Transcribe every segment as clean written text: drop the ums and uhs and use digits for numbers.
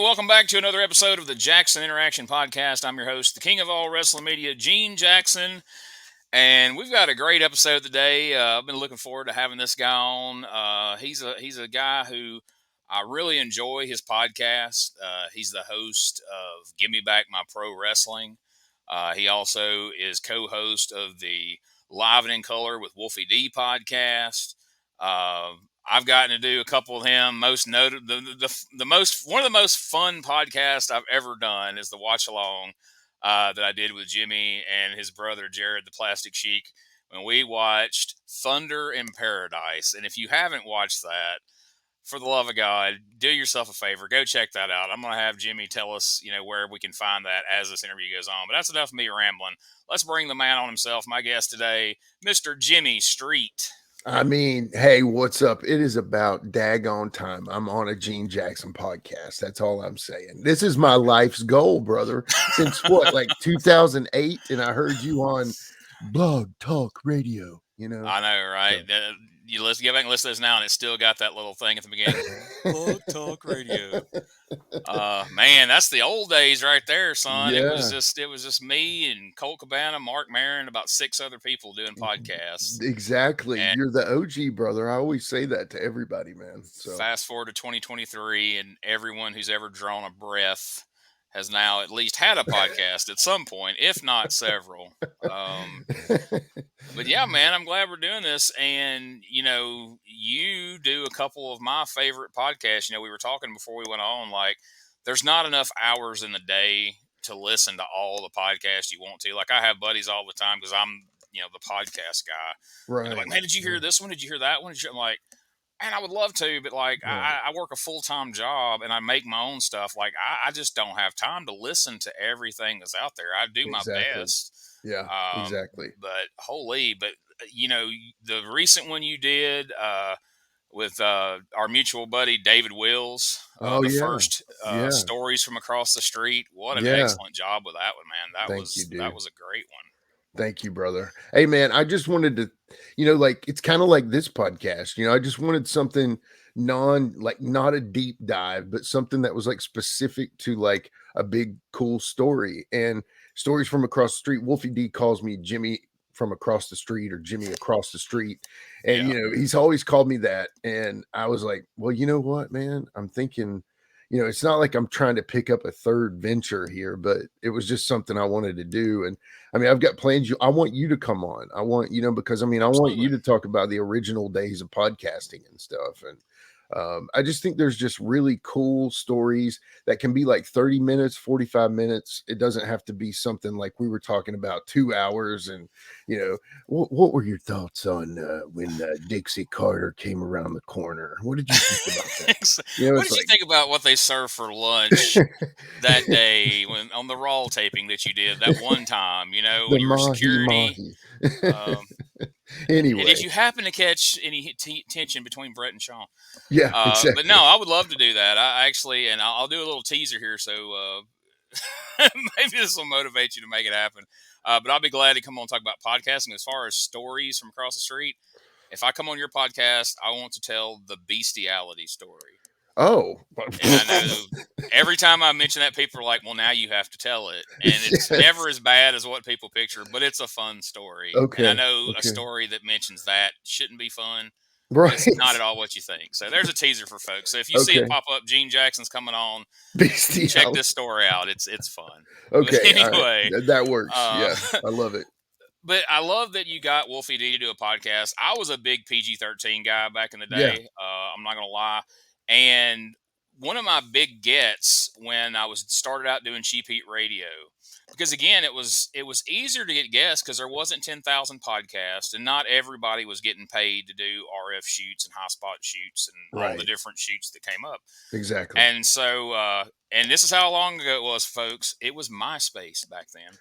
welcome back to another episode of the Jackson Interaction Podcast. I'm your host, the king of all wrestling media, Gene Jackson, and we've got a great episode today. I've been looking forward to having this guy on. He's a guy who I really enjoy his podcast. He's the host of Give Me Back My Pro Wrestling. He also is co-host of the Live and in Color with Wolfie D podcast. I've gotten to do a couple of them. Most noted, the most one of the most fun podcasts I've ever done is the watch along that I did with Jimmy and his brother Jared, the Plastic Sheik, when we watched Thunder in Paradise. And if you haven't watched that, for the love of God, do yourself a favor, go check that out. I'm going to have Jimmy tell us, where we can find that as this interview goes on. But that's enough of me rambling. Let's bring the man on himself, my guest today, Mr. Jimmy Street. I mean, hey, what's up? It is about daggone time. I'm on a Gene Jackson podcast. That's all I'm saying. This is my life's goal, brother. Since what, like 2008? And I heard you on Blog Talk Radio, I know, right? So. You go back and listen to this now, and it's still got that little thing at the beginning. Blog Talk Radio. Man, that's the old days right there, son. Yeah. It was just me and Colt Cabana, Mark Maron, about 6 other people doing podcasts. Exactly. And you're the OG, brother. I always say that to everybody, man. So fast forward to 2023, and everyone who's ever drawn a breath has now at least had a podcast at some point, if not several. But yeah, man, I'm glad we're doing this. And, you do a couple of my favorite podcasts. We were talking before we went on, like, there's not enough hours in the day to listen to all the podcasts you want to. Like, I have buddies all the time because I'm, the podcast guy. Right. And they're like, man, did you hear this one? Did you hear that one? I'm like, man, I would love to, but like I work a full-time job and I make my own stuff. Like I just don't have time to listen to everything that's out there. I do my best. Yeah, exactly. But the recent one you did with our mutual buddy David Wills, first Stories from Across the Street. What an excellent job with that one, man. That was a great one. Thank you, brother. Hey, man, I just wanted to, it's kind of like this podcast. I just wanted something not a deep dive, but something that was like specific to like a big, cool story. And Stories from Across the Street, Wolfie D calls me Jimmy from across the street or Jimmy across the street. And, he's always called me that. And I was like, well, you know what, man, I'm thinking, it's not like I'm trying to pick up a third venture here, but it was just something I wanted to do. And I mean, I've got plans. I want you to come on. I want, because I want you to talk about the original days of podcasting and stuff. And I just think there's just really cool stories that can be like 30 minutes, 45 minutes. It doesn't have to be something like we were talking about 2 hours. And, what were your thoughts on when Dixie Carter came around the corner? What did you think about that? What did you think about what they served for lunch that day when on the Raw taping that you did that one time, when you were security? Anyway, did you happen to catch any tension between Brett and Sean? Yeah, exactly. But no, I would love to do that. I actually, and I'll do a little teaser here, so maybe this will motivate you to make it happen. But I'll be glad to come on and talk about podcasting. As far as Stories from Across the Street, if I come on your podcast, I want to tell the bestiality story. Oh, and I know every time I mention that, people are like, well, now you have to tell it. And it's never as bad as what people picture, but it's a fun story. Okay. And I know a story that mentions that shouldn't be fun. Right. It's not at all what you think. So there's a teaser for folks. So if you see it pop up, Gene Jackson's coming on, check this story out. It's fun. Okay. But anyway. Right. That works. Yeah. I love it. But I love that you got Wolfie D to do a podcast. I was a big PG-13 guy back in the day. Yeah. I'm not going to lie. And one of my big gets when I was started out doing Cheap Heat Radio, because again, it was easier to get guests because there wasn't 10,000 podcasts and not everybody was getting paid to do RF shoots and high spot shoots and all the different shoots that came up. Exactly. And so, and this is how long ago it was, folks. It was MySpace back then.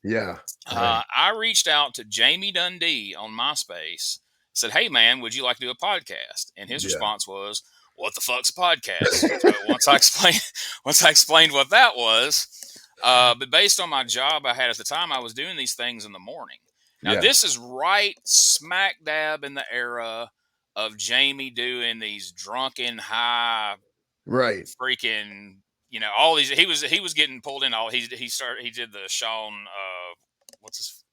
Yeah. I reached out to Jamie Dundee on MySpace, said, hey man, would you like to do a podcast? And his response was, what the fuck's a podcast? So once I explained what that was, but based on my job I had at the time, I was doing these things in the morning. Now this is right smack dab in the era of Jamie doing these drunken high, freaking all these he was getting pulled in. He did the Sean what's his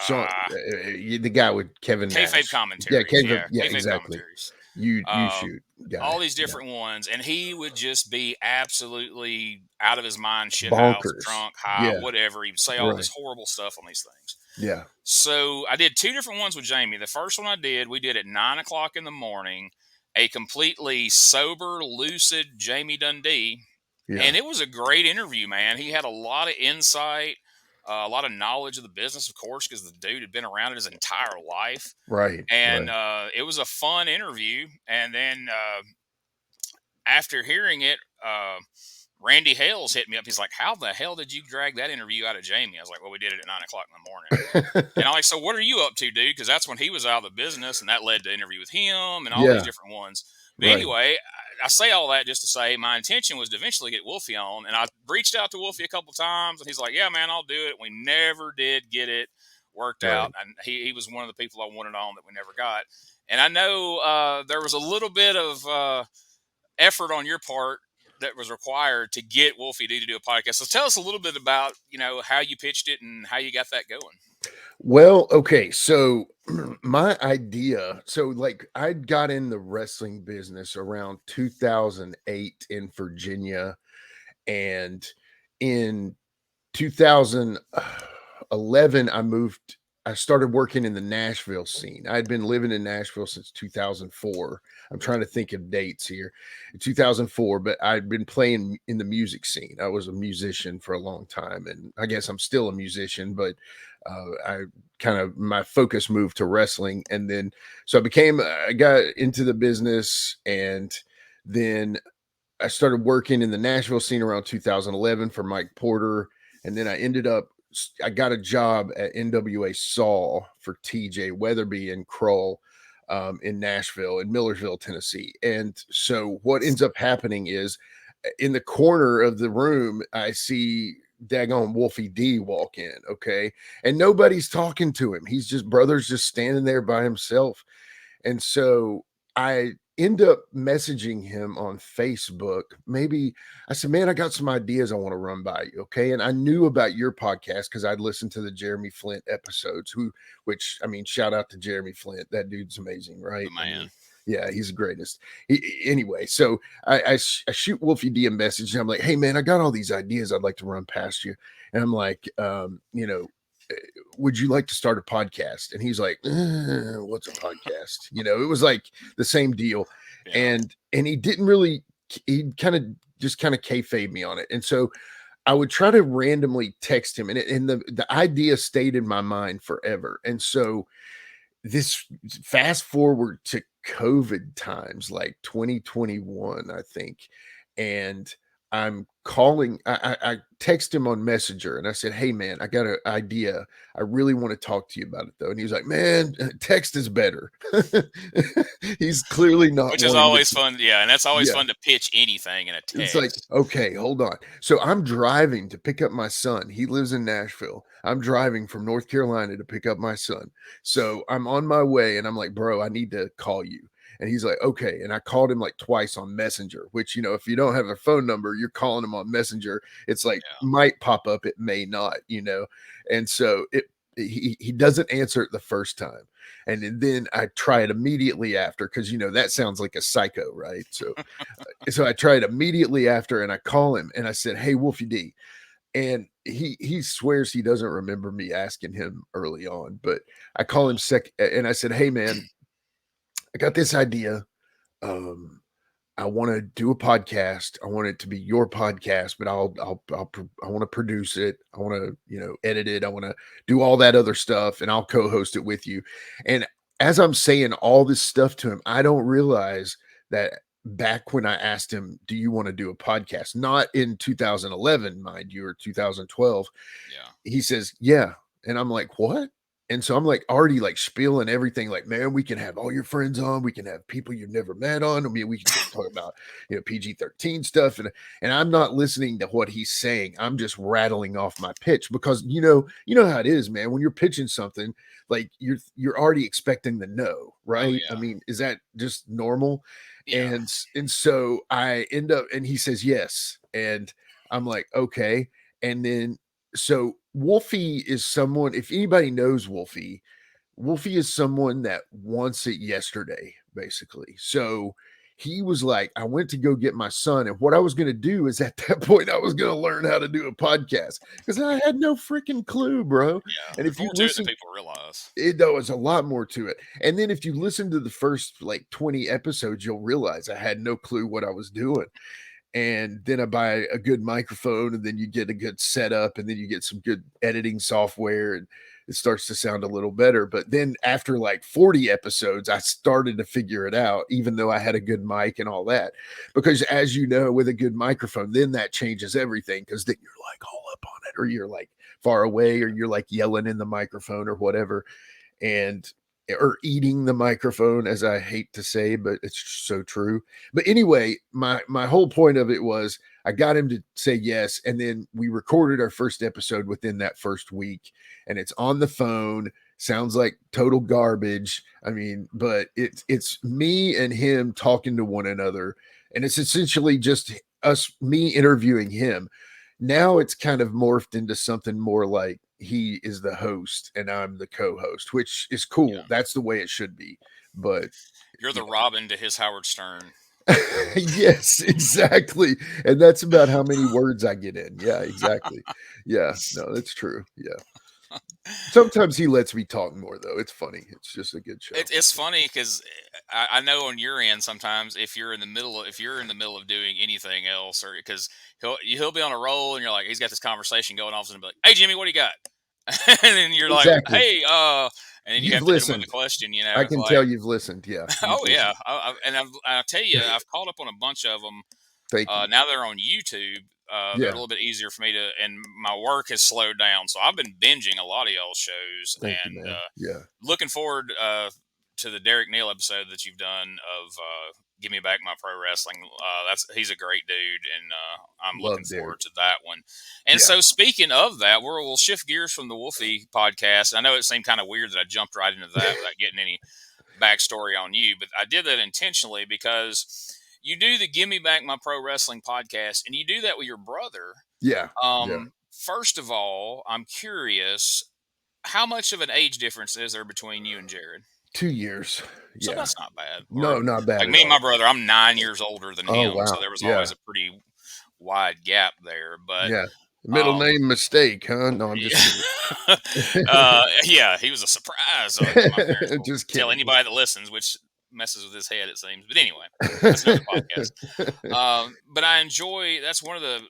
Sean, the guy with Kevin kayfabe Nash. Yeah, commentaries. Kevin. Yeah, Yeah, kayfabe exactly. commentaries. You Uh, shoot guy. all these Yeah, different ones, and he would just be absolutely out of his mind, shit house, bonkers. drunk, high, Yeah, whatever. He would say all right. this horrible stuff on these things. Yeah, So I did two different ones with Jamie. The first one we did at 9 o'clock in the morning, a completely sober, lucid Jamie Dundee, yeah. and it was a great interview, man. He had a lot of insight, a lot of knowledge of the business, of course, because the dude had been around it his entire life, Right, and right. it was a fun interview. And then after hearing it, Randy Hales hit me up. He's like, "How the hell did you drag that interview out of Jamie?" I was like, "Well, we did it at 9 o'clock in the morning." And I'm like, "So what are you up to, dude?" Because that's when he was out of the business, and that led to interview with him and all these Yeah, different ones. But right, anyway, I say all that just to say my intention was to eventually get Wolfie on, and I reached out to Wolfie a couple times, and he's like, "Yeah, man, I'll do it." We never did get it worked out, right. and he was one of the people I wanted on that we never got. And I know there was a little bit of effort on your part that was required to get Wolfie D to do a podcast. So tell us a little bit about how you pitched it and how you got that going. Well, okay, so my idea, so like I got in the wrestling business around 2008 in Virginia, and in 2011 I started working in the Nashville scene. I had been living in Nashville since 2004. I'm trying to think of dates here. In 2004, but I'd been playing in the music scene. I was a musician for a long time, and I guess I'm still a musician, but I kind of my focus moved to wrestling, and then so I got into the business, and then I started working in the Nashville scene around 2011 for Mike Porter, and then I got a job at NWA Saw for TJ Weatherby and Kroll in Nashville, in Millersville, Tennessee. And so what ends up happening is in the corner of the room, I see daggone Wolfie D walk in. Okay. And nobody's talking to him. He's just brother's just standing there by himself. And so I end up messaging him on Facebook. Maybe I said, "Man, I got some ideas I want to run by you." Okay. And I knew about your podcast because I'd listened to the Jeremy Flint episodes, which I mean, shout out to Jeremy Flint. That dude's amazing, The right? I man. mean, yeah, he's the greatest. Anyway, so I shoot Wolfie D a message, and I'm like, "Hey, man, I got all these ideas I'd like to run past you." And I'm like, would you like to start a podcast? And he's like, what's a podcast? It was like the same deal. Yeah. And he didn't really, he kind of kayfabe me on it. And so I would try to randomly text him, and the idea stayed in my mind forever. And so this fast forward to COVID times, like 2021, I think. And I'm calling, I text him on Messenger, and I said, "Hey man, I got an idea. I really want to talk to you about it though." And he was like, "Man, text is better." He's clearly not Which is wanting to. always fun. Yeah. And that's always Yeah. fun to pitch anything in a It's like, text. okay, hold on. So I'm driving to pick up my son. He lives in Nashville. I'm driving from North Carolina to pick up my son. So I'm on my way, and I'm like, "Bro, I need to call you." And he's like, "Okay." And I called him like twice on Messenger, which, if you don't have a phone number, you're calling him on Messenger. It's like Yeah. might pop up, it may not. And so he doesn't answer it the first time. And then I try it immediately after because that sounds like a psycho, right? So I tried immediately after, and I call him and I said, "Hey, Wolfie D." And he swears he doesn't remember me asking him early on, but I call him Yeah. sec and I said, "Hey man, I got this idea. Um, I want to do a podcast. I want it to be your podcast, but I want to produce it. I want to, edit it. I want to do all that other stuff, and I'll co-host it with you." And as I'm saying all this stuff to him, I don't realize that back when I asked him, "Do you want to do a podcast?" Not in 2011, mind you, or 2012, Yeah. he says, "Yeah." And I'm like, "What?" And so I'm like already like spieling everything, like, "Man, we can have all your friends on, we can have people you've never met on. I mean, we can talk about, PG-13 stuff." And I'm not listening to what he's saying. I'm just rattling off my pitch because you know how it is, man. When you're pitching something, like you're already expecting the no, Oh, right? I yeah. mean, is that just normal? Yeah. And so I end up, and he says yes. And I'm like, okay. And then so Wolfie is someone, if anybody knows Wolfie, Wolfie is someone that wants it yesterday, basically. So he was like, I went to go get my son. And what I was going to do is at that point, I was going to learn how to do a podcast because I had no freaking clue, bro. Yeah, And there's if you more to it than listen, people realize. there was a lot more to it. And then if you listen to the first like 20 episodes, you'll realize I had no clue what I was doing. And then I buy a good microphone, and then you get a good setup, and then you get some good editing software, and it starts to sound a little better. But then after like 40 episodes, I started to figure it out, even though I had a good mic and all that. Because as you know, with a good microphone, then that changes everything because then you're like all up on it, or you're like far away, or you're like yelling in the microphone or whatever. And or eating the microphone, as I hate to say, but it's so true. But anyway, my whole point of it was I got him to say yes, and then we recorded our first episode within that first week, and it's on the phone. Sounds like total garbage. I mean, but it's me and him talking to one another, and it's essentially just me interviewing him. Now it's kind of morphed into something more like he is the host and I'm the co-host, which is cool. Yeah, That's the way it should be. But you're you the Robin to his Howard Stern. know, yes, exactly. And that's about how many words I get in. Yeah, exactly. Yeah, no, that's true. Yeah. Sometimes he lets me talk more though. It's funny. It's just a good show. It's funny because I know on your end sometimes if you're in the middle of doing anything else, or because he'll be on a roll and you're like he's got this conversation going on and be like, hey Jimmy, what do you got? And then you're like, Exactly. hey, and then you You've have to hit him with listened. a question. You know, I it's can like, tell you've listened. Yeah, you've oh yeah, listened. I'll tell you, I've caught up on a bunch of them. Thank you. Now they're on YouTube. They're a Yeah. little bit easier for me to, and my work has slowed down, so I've been binging a lot of y'all's shows, Thank you, and man. Yeah. looking forward to the Derek Neal episode that you've done of "Give Me Back My Pro Wrestling." He's a great dude, and I'm looking Love Derek. forward to that one. And Yeah. so, speaking of that, we'll shift gears from the Wolfie podcast. I know it seemed kind of weird that I jumped right into that without getting any backstory on you, but I did that intentionally because you do the "Give Me Back My Pro Wrestling" podcast, and you do that with your brother. Yeah. Yeah. First of all, I'm curious, how much of an age difference is there between you and Jared? 2 years. So Yeah. that's not bad. Or No, not bad like at me and my all. brother, I'm 9 years older than Oh, him, so wow. there was always Yeah. a pretty wide gap there. But Yeah. Middle um, name mistake, huh? No, I'm just yeah, kidding. yeah, he was a surprise to my parents. Will Just tell kidding. anybody that listens, which messes with his head, it seems. But anyway, that's another podcast. But I enjoy. That's one of the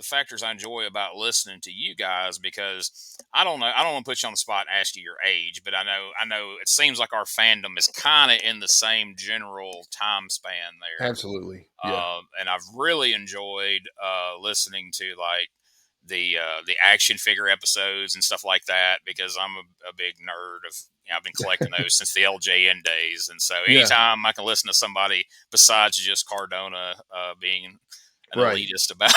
factors I enjoy about listening to you guys because I don't know. I don't want to put you on the spot and ask you your age, but I know it seems like our fandom is kind of in the same general time span there. Absolutely. Yeah. And I've really enjoyed listening to like the action figure episodes and stuff like that because I'm a big nerd of. I've been collecting those since the LJN days, and so Yeah. anytime I can listen to somebody besides just Cardona being an Right. elitist about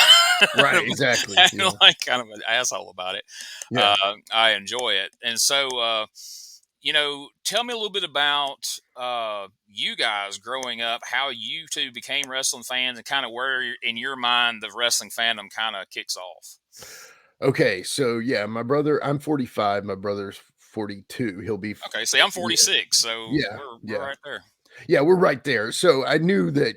Right. Exactly. and Yeah. like kind of an asshole about it. Yeah. I enjoy it, and so tell me a little bit about you guys growing up, how you two became wrestling fans, and kind of where in your mind the wrestling fandom kind of kicks off. Okay. So, yeah, my brother, I'm 45. My brother's 42. He'll be, Okay, see, I'm yeah. 46, so Yeah. we're Yeah. right there. Yeah. We're right there. So I knew that,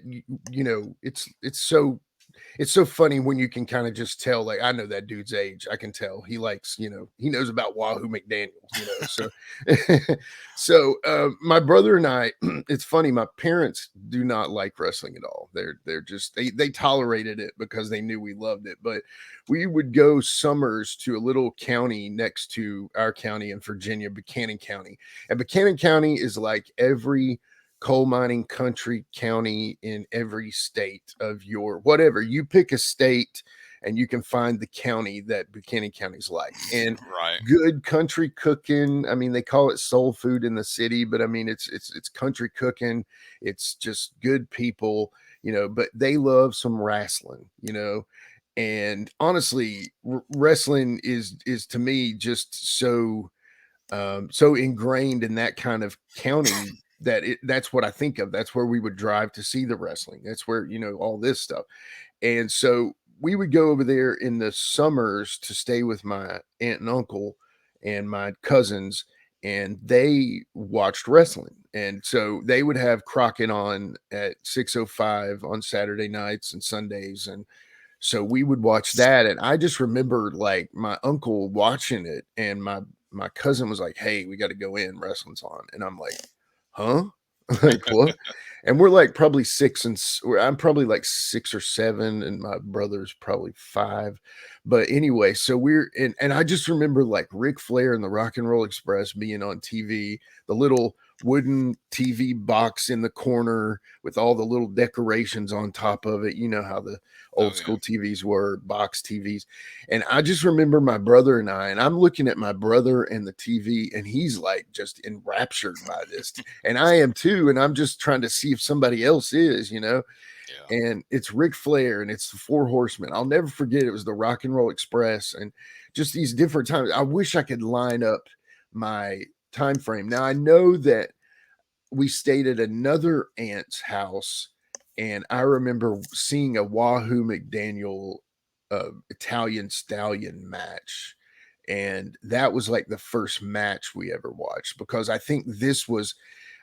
it's so funny when you can kind of just tell, like, I know that dude's age. I can tell he likes, he knows about Wahoo McDaniels. So, my brother and I, it's funny. My parents do not like wrestling at all. They're just, they tolerated it because they knew we loved it. But we would go summers to a little county next to our county in Virginia, Buchanan County. And Buchanan County is like every coal mining country county in every state of your whatever. You pick a state and you can find the county that Buchanan County's like. And Right. good country cooking. I mean, they call it soul food in the city, but I mean it's country cooking. It's just good people, but they love some wrestling. And honestly, wrestling is to me just so ingrained in that kind of county that that's what I think of. That's where we would drive to see the wrestling. That's where, all this stuff. And so we would go over there in the summers to stay with my aunt and uncle and my cousins, and they watched wrestling. And so they would have Crockett on at 6:05 on Saturday nights and Sundays, and so we would watch that. And I just remember like my uncle watching it, and my cousin was like, "Hey, we got to go in, wrestling's on." And I'm like, "Huh?" Like, what? And we're like probably I'm probably like 6 or 7, and my brother's probably 5. But anyway, so and I just remember like Ric Flair and the Rock and Roll Express being on TV, the little wooden TV box in the corner with all the little decorations on top of it. You know how the Oh old yeah. school TVs were, box TVs. And I just remember my brother and I'm looking at my brother and the TV, and he's like just enraptured by this. And I am too. And I'm just trying to see if somebody else is, you know. Yeah. And it's Ric Flair and it's the Four Horsemen. I'll never forget it was the Rock and Roll Express, and just these different times. I wish I could line up my time frame. Now I know that we stayed at another aunt's house, and I remember seeing a Wahoo McDaniel Italian Stallion match. And that was like the first match we ever watched, because I think this was,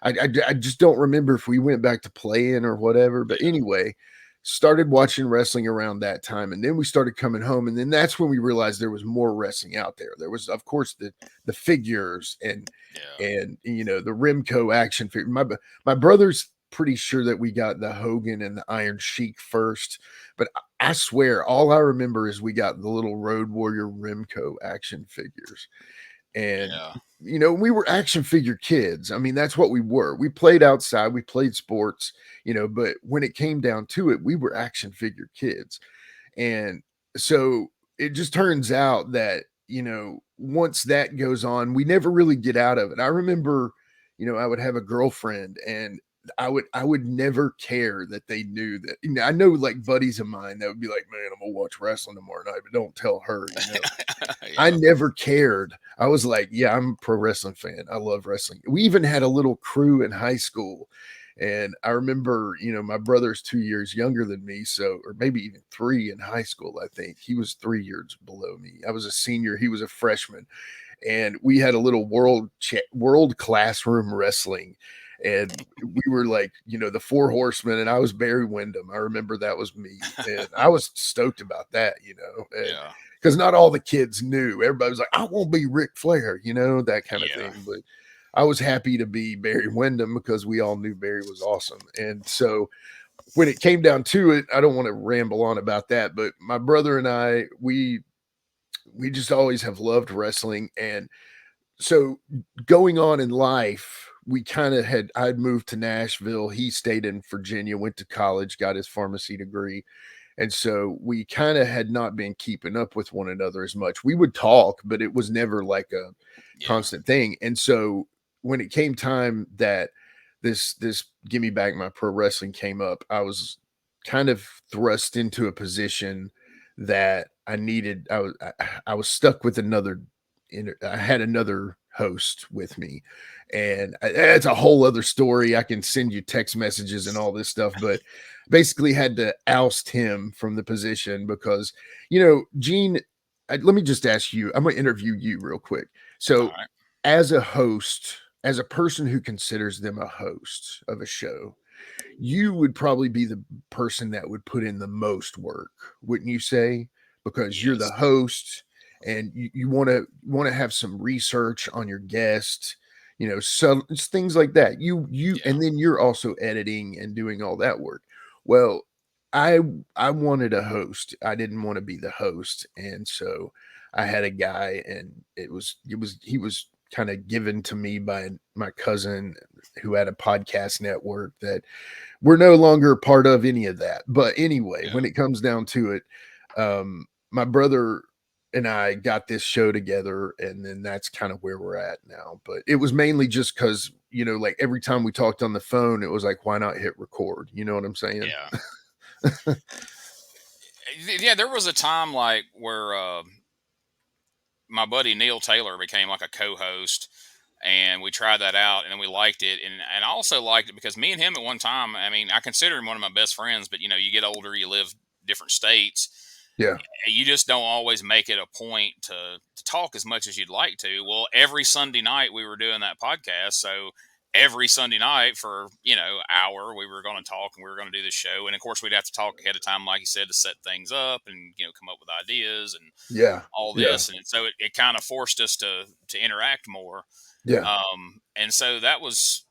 I just don't remember if we went back to playing or whatever. But Yeah. anyway, started watching wrestling around that time. And then we started coming home. And then that's when we realized there was more wrestling out there. There was, of course, the figures Yeah. and you know the Remco action figure. My brother's pretty sure that we got the Hogan and the Iron Sheik first, but I swear all I remember is we got the little Road Warrior Remco action figures. And Yeah. you know, we were action figure kids. I mean, that's what we were. We played outside, we played sports, you know, but when it came down to it, we were action figure kids. And so it just turns out that, you know, once that goes on, we never really get out of it. I remember, you know, I would have a girlfriend, and I would never care that they knew that. You know, I know like buddies of mine that would be like, "Man, I'm gonna watch wrestling tomorrow night," but don't tell her, you know. I Yeah. never cared. I was like, "Yeah, I'm a pro wrestling fan. I love wrestling." We even had a little crew in high school. And I remember, you know, my brother's 2 years younger than me. So, or maybe even 3 in high school, I think. He was 3 years below me. I was a senior, he was a freshman. And we had a little world classroom wrestling. And we were like, you know, the Four Horsemen, and I was Barry Windham. I remember that was me. And I was stoked about that, you know. And Yeah. because not all the kids knew. Everybody was like, "I won't be Ric Flair," you know, that kind of Yeah. thing. But I was happy to be Barry Windham because we all knew Barry was awesome. And so when it came down to it, I don't want to ramble on about that, but my brother and I, we just always have loved wrestling. And so going on in life, we kind of had I'd moved to Nashville. He stayed in Virginia, went to college, got his pharmacy degree. And so we kind of had not been keeping up with one another as much. We would talk, but it was never like a Yeah. constant thing. And so when it came time that this give me back my pro wrestling came up, I was kind of thrust into a position that I needed. I was stuck with I had another host with me, and it's a whole other story. I can send you text messages and all this stuff, but basically had to oust him from the position because, you know, Gene, let me just ask you, I'm going to interview you real quick. All So, right. as a host, as a person who considers them a host of a show, you would probably be the person that would put in the most work, wouldn't you say? Because you're the Yes. host, and you want to have some research on your guest, you know, so it's things like that. You Yeah. and then you're also editing and doing all that work. Well, I I wanted a host. I didn't want to be the host, and so I had a guy, and he was kind of given to me by my cousin who had a podcast network that we're no longer part of any of that. But anyway, Yeah. when it comes down to it, my brother and I got this show together, and then that's kind of where we're at now. But it was mainly just because, you know, like every time we talked on the phone, it was like, why not hit record? You know what I'm saying? Yeah. Yeah. There was a time like where my buddy Neil Taylor became like a co-host, and we tried that out, and then we liked it, and I also liked it because me and him at one time, I mean, I consider him one of my best friends, but you know, you get older, you live different states, Yeah. You just don't always make it a point to talk as much as you'd like to. Well, every Sunday night we were doing that podcast, so every Sunday night for hour we were going to talk and we were going to do the show, and of course we'd have to talk ahead of time, like you said, to set things up and come up with ideas and Yeah. all Yeah. this, and so it kind of forced us to interact more. Yeah. And so that was,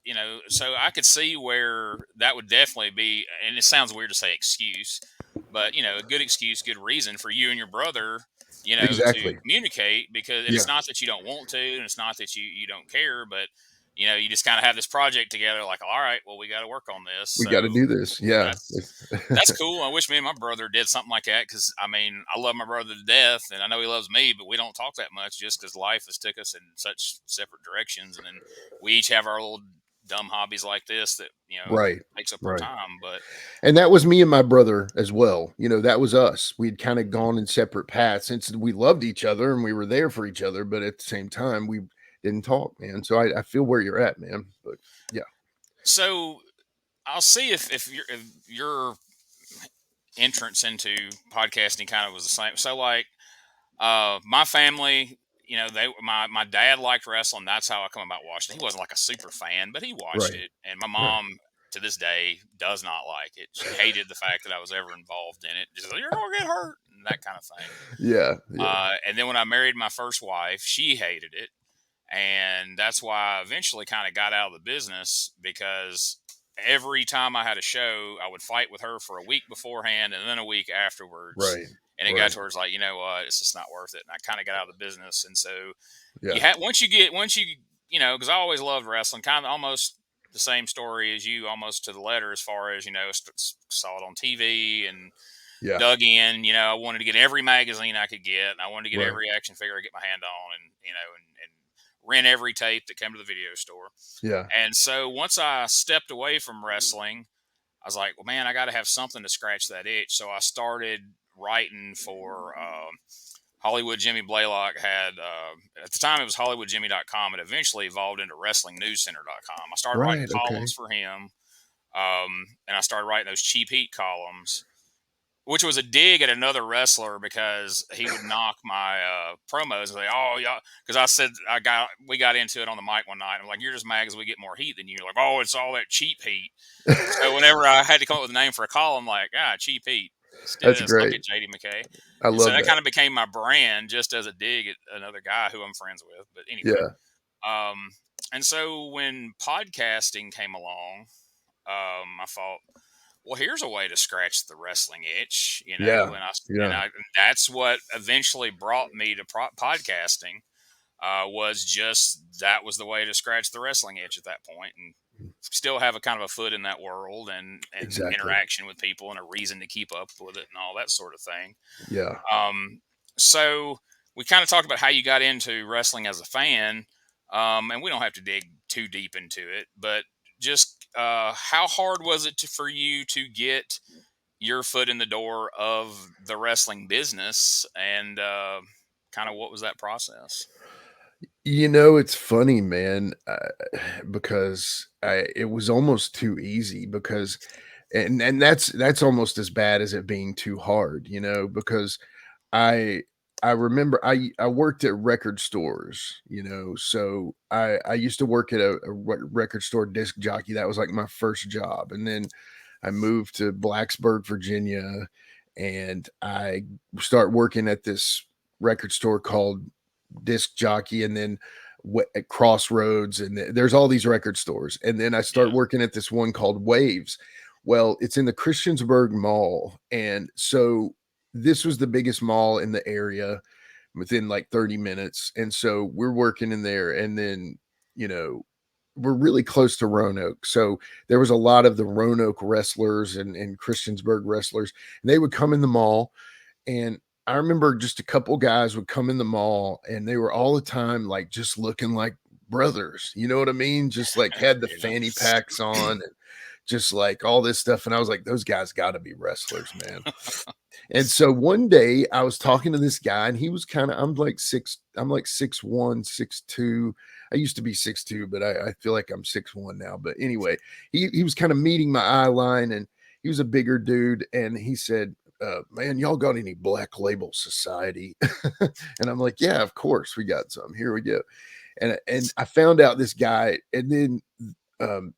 so I could see where that would definitely be, and it sounds weird to say excuse, but a good excuse, good reason for you and your brother, to Exactly. communicate, because and Yeah. it's not that you don't want to, and it's not that you don't care, but you just kind of have this project together, like, all right, well, we got to work on this. We So got to do this. Yeah. that's that's cool. I wish me and my brother did something like that, because I mean, I love my brother to death, and I know he loves me, but we don't talk that much just because life has took us in such separate directions, and then we each have our little dumb hobbies like this that Right. takes up our Right. time. But And that was me and my brother as well. That was us. We'd kind of gone in separate paths since we loved each other and we were there for each other, but at the same time, we didn't talk, man. So I feel where you're at, man. But yeah. so I'll see if your entrance into podcasting kind of was the same. So like, my family, my dad liked wrestling. That's how I come about watching it. He wasn't like a super fan, but he watched Right. it. And my Right. mom, to this day, does not like it. She hated the fact that I was ever involved in it. Just like, you're gonna get hurt and that kind of thing. Yeah. Yeah. And then when I married my first wife, she hated it, and that's why I eventually kind of got out of the business, because every time I had a show, I would fight with her for a week beforehand and then a week afterwards. Right. And it got Right. towards like, you know what, it's just not worth it. And I kind of got out of the business. And so you Yeah. had once you because I always loved wrestling, kind of almost the same story as you, almost to the letter, as far as saw it on TV and Yeah. dug in. I wanted to get every magazine I could get, and I wanted to get Right. every action figure I could get my hand on, and and rent every tape that came to the video store. Yeah. And so once I stepped away from wrestling, I was like, well, man, I got to have something to scratch that itch. So I started writing for Hollywood. Jimmy Blaylock had, at the time it was HollywoodJimmy.com. It eventually evolved into WrestlingNewsCenter.com. I started writing Right. Okay. columns for him, and I started writing those cheap heat columns, which was a dig at another wrestler, because he would knock my promos and say, "Oh, yeah," because I said we got into it on the mic one night. I'm like, "You're just mad because we get more heat than you." Like, "Oh, it's all that cheap heat." So whenever I had to come up with a name for a column, like, cheap heat, That's suck great. it, JD McKay. I And so love that that. kind of became my brand, just as a dig at another guy who I'm friends with. But anyway, Yeah. um, and so when podcasting came along, I thought, well, here's a way to scratch the wrestling itch, Yeah. and that's what eventually brought me to podcasting. Was just that was the way to scratch the wrestling itch at that point, and still have a kind of a foot in that world, and Exactly. interaction with people, and a reason to keep up with it and all that sort of thing. Yeah. Um, so we kind of talked about how you got into wrestling as a fan, and we don't have to dig too deep into it, but just how hard was it for you to get your foot in the door of the wrestling business, and kind of what was that process? It's funny, man, because it was almost too easy because and that's almost as bad as it being too hard, because I I remember I worked at record stores, so I used to work at a record store disc jockey. That was like my first job, and then I moved to Blacksburg, Virginia, and I start working at this record store called Disc Jockey, and then at Crossroads, and there's all these record stores, and then I start Yeah, working at this one called Waves. Well, it's in the Christiansburg Mall, and so this was the biggest mall in the area within like 30 minutes. And so we're working in there, and then, you know, we're really close to Roanoke. So there was a lot of the Roanoke wrestlers and Christiansburg wrestlers, and they would come in the mall. And I remember just a couple guys would come in the mall, and they were all the time like just looking like brothers. You know what I mean? Just like had the fanny packs on and just like all this stuff. And I was like, those guys got to be wrestlers, man. And so one day I was talking to this guy, and he was kind of, I'm like 6'1", 6'2". I used to be 6'2", but I feel like I'm 6'1" now. But anyway, he was kind of meeting my eye line, and he was a bigger dude. And he said, man, y'all got any Black Label Society? And I'm like, yeah, of course we got some. Here we go. And I found out this guy, and then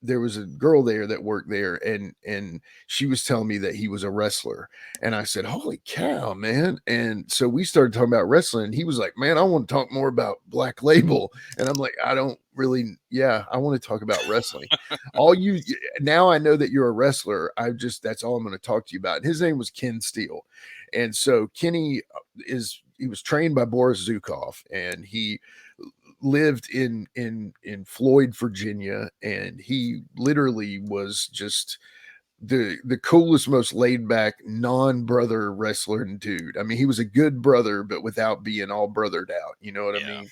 there was a girl there that worked there, and she was telling me that he was a wrestler, and I said, "Holy cow, man!" And so we started talking about wrestling. And he was like, "Man, I want to talk more about Black Label," and I'm like, "I don't really, yeah, I want to talk about wrestling." All you now, I know that you're a wrestler. I just that's all I'm going to talk to you about. And his name was Ken Steele, and so Kenny he was trained by Boris Zukov, and he lived in Floyd, Virginia, and he literally was just the coolest, most laid back, non brother wrestling dude. I mean, he was a good brother, but without being all brothered out. You know what I Yeah. mean?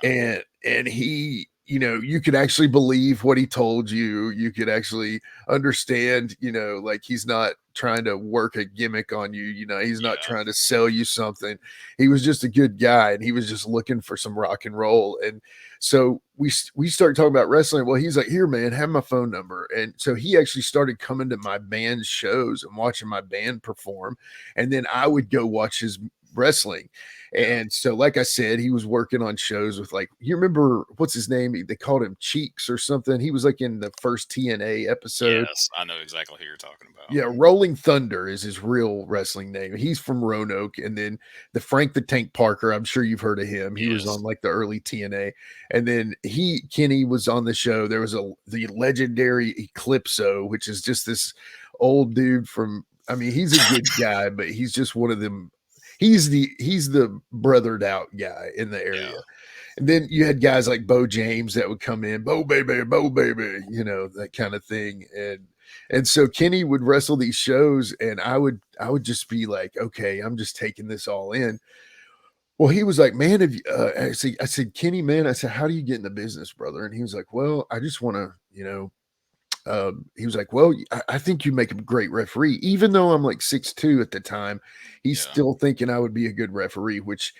Yeah. And he, you know, you could actually believe what he told you. You could actually understand, you know, like he's not trying to work a gimmick on you. You know, he's not Yeah. trying to sell you something. He was just a good guy, and he was just looking for some rock and roll. And so we started talking about wrestling. Well, he's like, "Here, man, have my phone number." And so he actually started coming to my band's shows and watching my band perform, and then I would go watch his wrestling. Yeah. And so, like I said, he was working on shows with, like, you remember what's his name? They called him Cheeks or something. He was like in the first TNA episode. Yes, I know exactly who you're talking about. Yeah, Rolling Thunder is his real wrestling name. He's from Roanoke. And then the Frank the Tank Parker, I'm sure you've heard of him. He was on Yes. like the early TNA. And then Kenny was on the show. There was the legendary Eclipso, which is just this old dude from, I mean, he's a good guy, but he's just one of them. He's the brothered out guy in the area. Yeah. And then you had guys like Bo James that would come in, Bo baby, you know, that kind of thing. And so Kenny would wrestle these shows, and I would just be like, okay, I'm just taking this all in. Well, he was like, man, if I said, Kenny, man, I said, how do you get in the business, brother? And he was like, well, I just want to, he was like, well, I think you make a great referee. Even though I'm like 6'2" at the time, he's Yeah. still thinking I would be a good referee, which,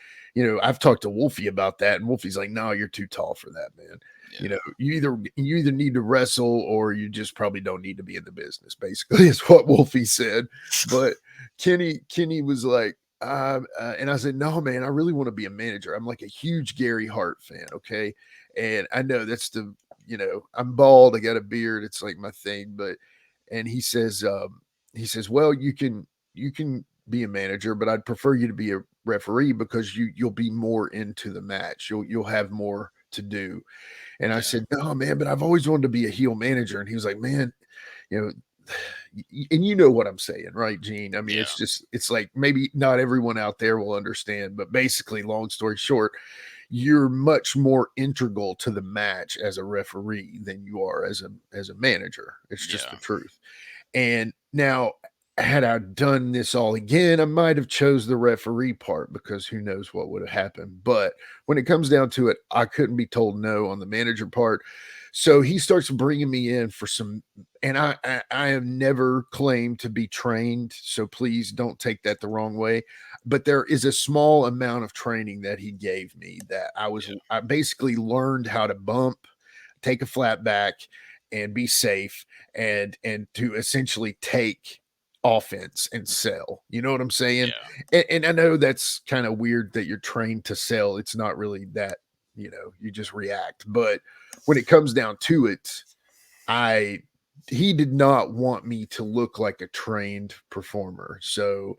I've talked to Wolfie about that. And Wolfie's like, no, you're too tall for that, man. Yeah. You either need to wrestle, or you just probably don't need to be in the business, basically, is what Wolfie said. But Kenny was like, and I said, no, man, I really want to be a manager. I'm like a huge Gary Hart fan. Okay. And I know that's I'm bald, I got a beard, it's like my thing. But and he says, well, you can be a manager, but I'd prefer you to be a referee, because you'll be more into the match. You'll have more to do. And I Yeah. said, no, man, but I've always wanted to be a heel manager. And he was like, man, you know, and you know what I'm saying, right, Gene? I mean, Yeah. it's like, maybe not everyone out there will understand, but basically, long story short, you're much more integral to the match as a referee than you are as a manager. It's just the Yeah. truth. And now, had I done this all again, I might have chose the referee part, because who knows what would have happened. But when it comes down to it, I couldn't be told no on the manager part. So he starts bringing me in for some, and I have never claimed to be trained, so please don't take that the wrong way. But there is a small amount of training that he gave me, that Yeah. I basically learned how to bump, take a flat back, and be safe, and to essentially take offense and sell. You know what I'm saying? Yeah. And I know that's kind of weird that you're trained to sell. It's not really that, you just react. But when it comes down to it, I he did not want me to look like a trained performer. So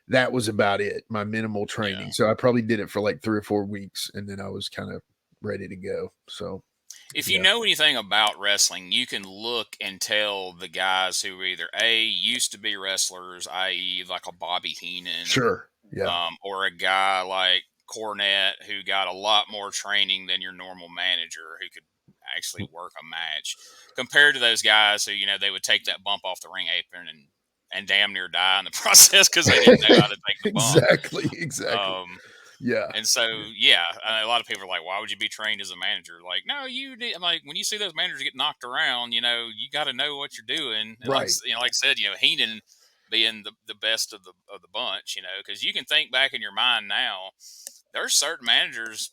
that was about it, my minimal Yeah. training. So I probably did it for like 3 or 4 weeks, and then I was kind of ready to go. So If you yeah. know anything about wrestling, you can look and tell the guys who either A, used to be wrestlers, i.e., like a Bobby Heenan, Sure. Yeah. or a guy like Cornette, who got a lot more training than your normal manager, who could actually work a match, compared to those guys who, they would take that bump off the ring apron and damn near die in the process because they didn't know how to take the bump. Exactly. Um, Yeah. and so, yeah, a lot of people are like, "Why would you be trained as a manager?" Like, no, you need. I'm like, when you see those managers get knocked around, you got to know what you're doing. And Right. like I said, Heenan being the best of the bunch, because you can think back in your mind now. There's certain managers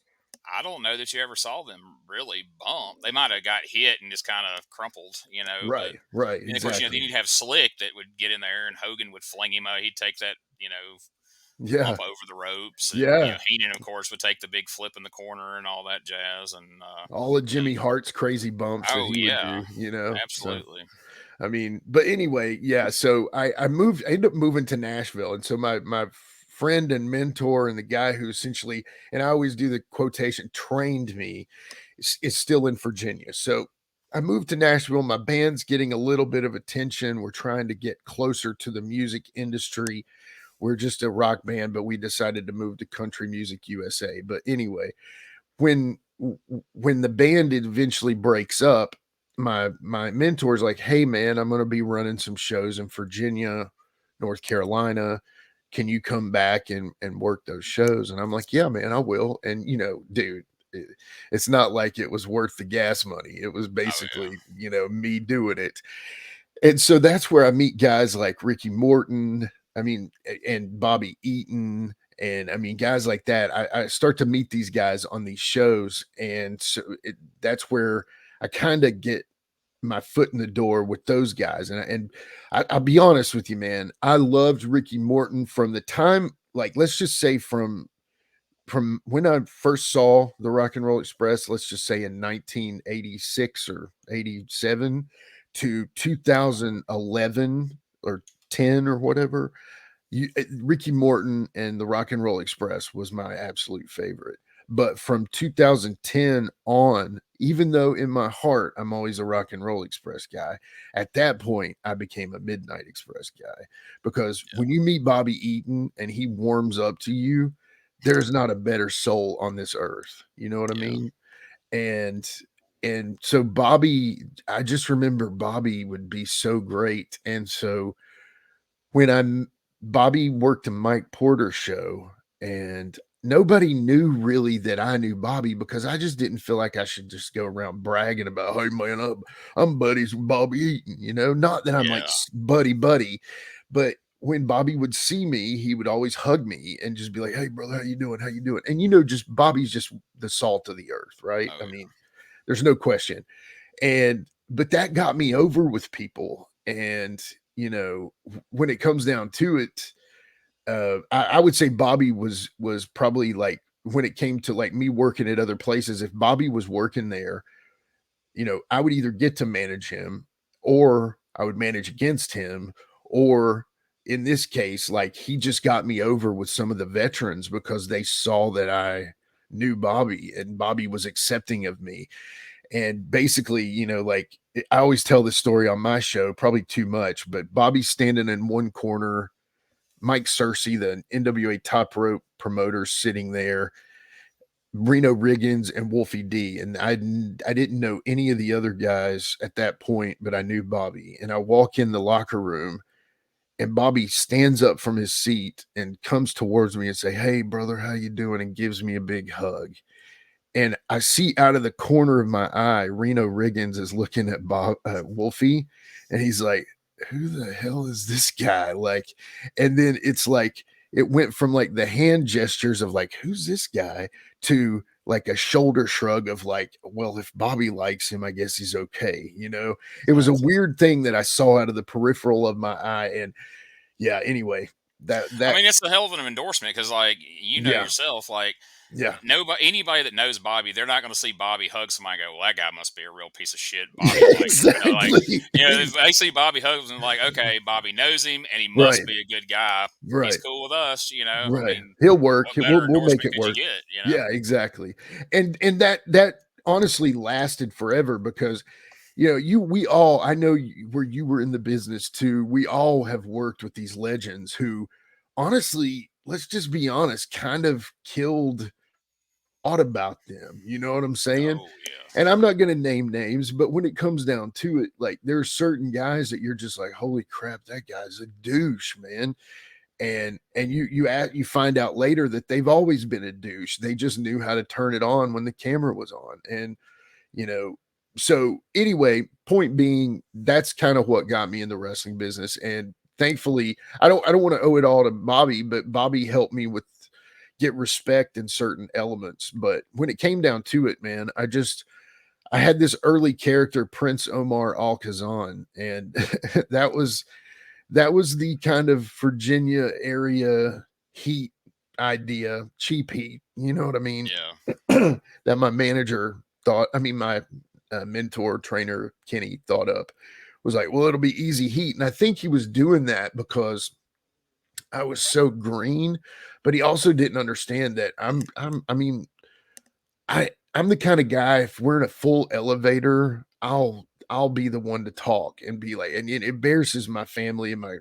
I don't know that you ever saw them really bump. They might have got hit and just kind of crumpled, but Right, right, and of course, then exactly. you'd have Slick that would get in there and Hogan would fling him out. He'd take that, Yeah, bump over the ropes, and yeah. Heenan, of course, would take the big flip in the corner and all that jazz. And All of and Jimmy Hart's crazy bumps that oh he would yeah, do, you know. So absolutely, I mean, but anyway, yeah. So I ended up moving to Nashville, and so my friend and mentor and the guy who essentially, and I always do the quotation, trained me, is still in Virginia. So I moved to Nashville. My band's getting a little bit of attention. We're trying to get closer to the music industry. We're just a rock band, but we decided to move to Country Music USA. But anyway, when when the band eventually breaks up, my mentor's like, "Hey man, I'm going to be running some shows in Virginia, North Carolina. Can you come back and work those shows?" And I'm like, "Yeah, man, I will." And dude, it, it's not like it was worth the gas money. It was oh yeah, basically, me doing it. And so that's where I meet guys like Ricky Morton, I mean, and Bobby Eaton, and I mean, guys like that. I start to meet these guys on these shows, and so that's where I kind of get my foot in the door with those guys. I'll be honest with you, man. I loved Ricky Morton from the time, like, let's just say from when I first saw the Rock and Roll Express, let's just say in 1986 or 87 to 2011 or 10 or whatever, Ricky Morton and the Rock and Roll Express was my absolute favorite. But from 2010 on, even though in my heart I'm always a Rock and Roll Express guy, at that point I became a Midnight Express guy because when you meet Bobby Eaton and he warms up to you, there's not a better soul on this earth. You know what I yeah, mean? And and so Bobby, I just remember Bobby would be so great. And so when Bobby worked a Mike Porter show, and nobody knew really that I knew Bobby because I just didn't feel like I should just go around bragging about, "Hey man, I'm buddies with Bobby Eaton," not that I'm like yeah. buddy, but when Bobby would see me, he would always hug me and just be like, "Hey brother, how you doing? How you doing?" And just Bobby's just the salt of the earth, right? Oh I yeah. mean, there's no question. And but that got me over with people. And when it comes down to it, I would say Bobby was probably like, when it came to like me working at other places, if Bobby was working there, I would either get to manage him, or I would manage against him, or in this case, like, he just got me over with some of the veterans because they saw that I knew Bobby and Bobby was accepting of me. And basically, like, I always tell this story on my show, probably too much, but Bobby's standing in one corner, Mike Searcy, the NWA top rope promoter, sitting there, Reno Riggins and Wolfie D. And I didn't know any of the other guys at that point, but I knew Bobby. And I walk in the locker room, and Bobby stands up from his seat and comes towards me and say, "Hey brother, how you doing?" and gives me a big hug. And I see out of the corner of my eye, Reno Riggins is looking at Wolfie, and he's like, "Who the hell is this guy?" Like, and then it's like it went from like the hand gestures of like, "Who's this guy?" to like a shoulder shrug of like, "Well, if Bobby likes him, I guess he's okay." It was a That's weird thing that I saw out of the peripheral of my eye, and yeah. Anyway, I that mean, it's a hell of an endorsement because, like, yeah, yourself, like, yeah, nobody, anybody that knows Bobby, they're not going to see Bobby hug somebody and go, "Well, that guy must be a real piece of shit." Bobby likes him, exactly. if they see Bobby hugs and like, okay, Bobby knows him and he must Right, be a good guy. He's right. cool with us. I Right. mean, He'll work. what better We'll make endorsement it could you work. get? Yeah, exactly. And that honestly lasted forever because we all, I know where you were in the business too. We all have worked with these legends who, honestly, let's just be honest, kind of killed thought about them. You know what I'm saying? Oh yeah, And I'm not going to name names, but when it comes down to it, like, there's certain guys that you're just like, "Holy crap, that guy's a douche, man." And you find out later that they've always been a douche. They just knew how to turn it on when the camera was on. And you know so anyway, point being, that's kind of what got me in the wrestling business. And thankfully, I don't want to owe it all to Bobby, but Bobby helped me with get respect in certain elements. But when it came down to it, man, I had this early character, Prince Omar Al Kazan, and that was the kind of Virginia area heat idea, cheap heat. You know what I mean? Yeah. That my manager thought. I mean, my mentor trainer Kenny thought up was like, well, it'll be easy heat, and I think he was doing that because I was so green, but he also didn't understand that I mean, I'm the kind of guy, if we're in a full elevator, I'll be the one to talk and be like, and it embarrasses my family and my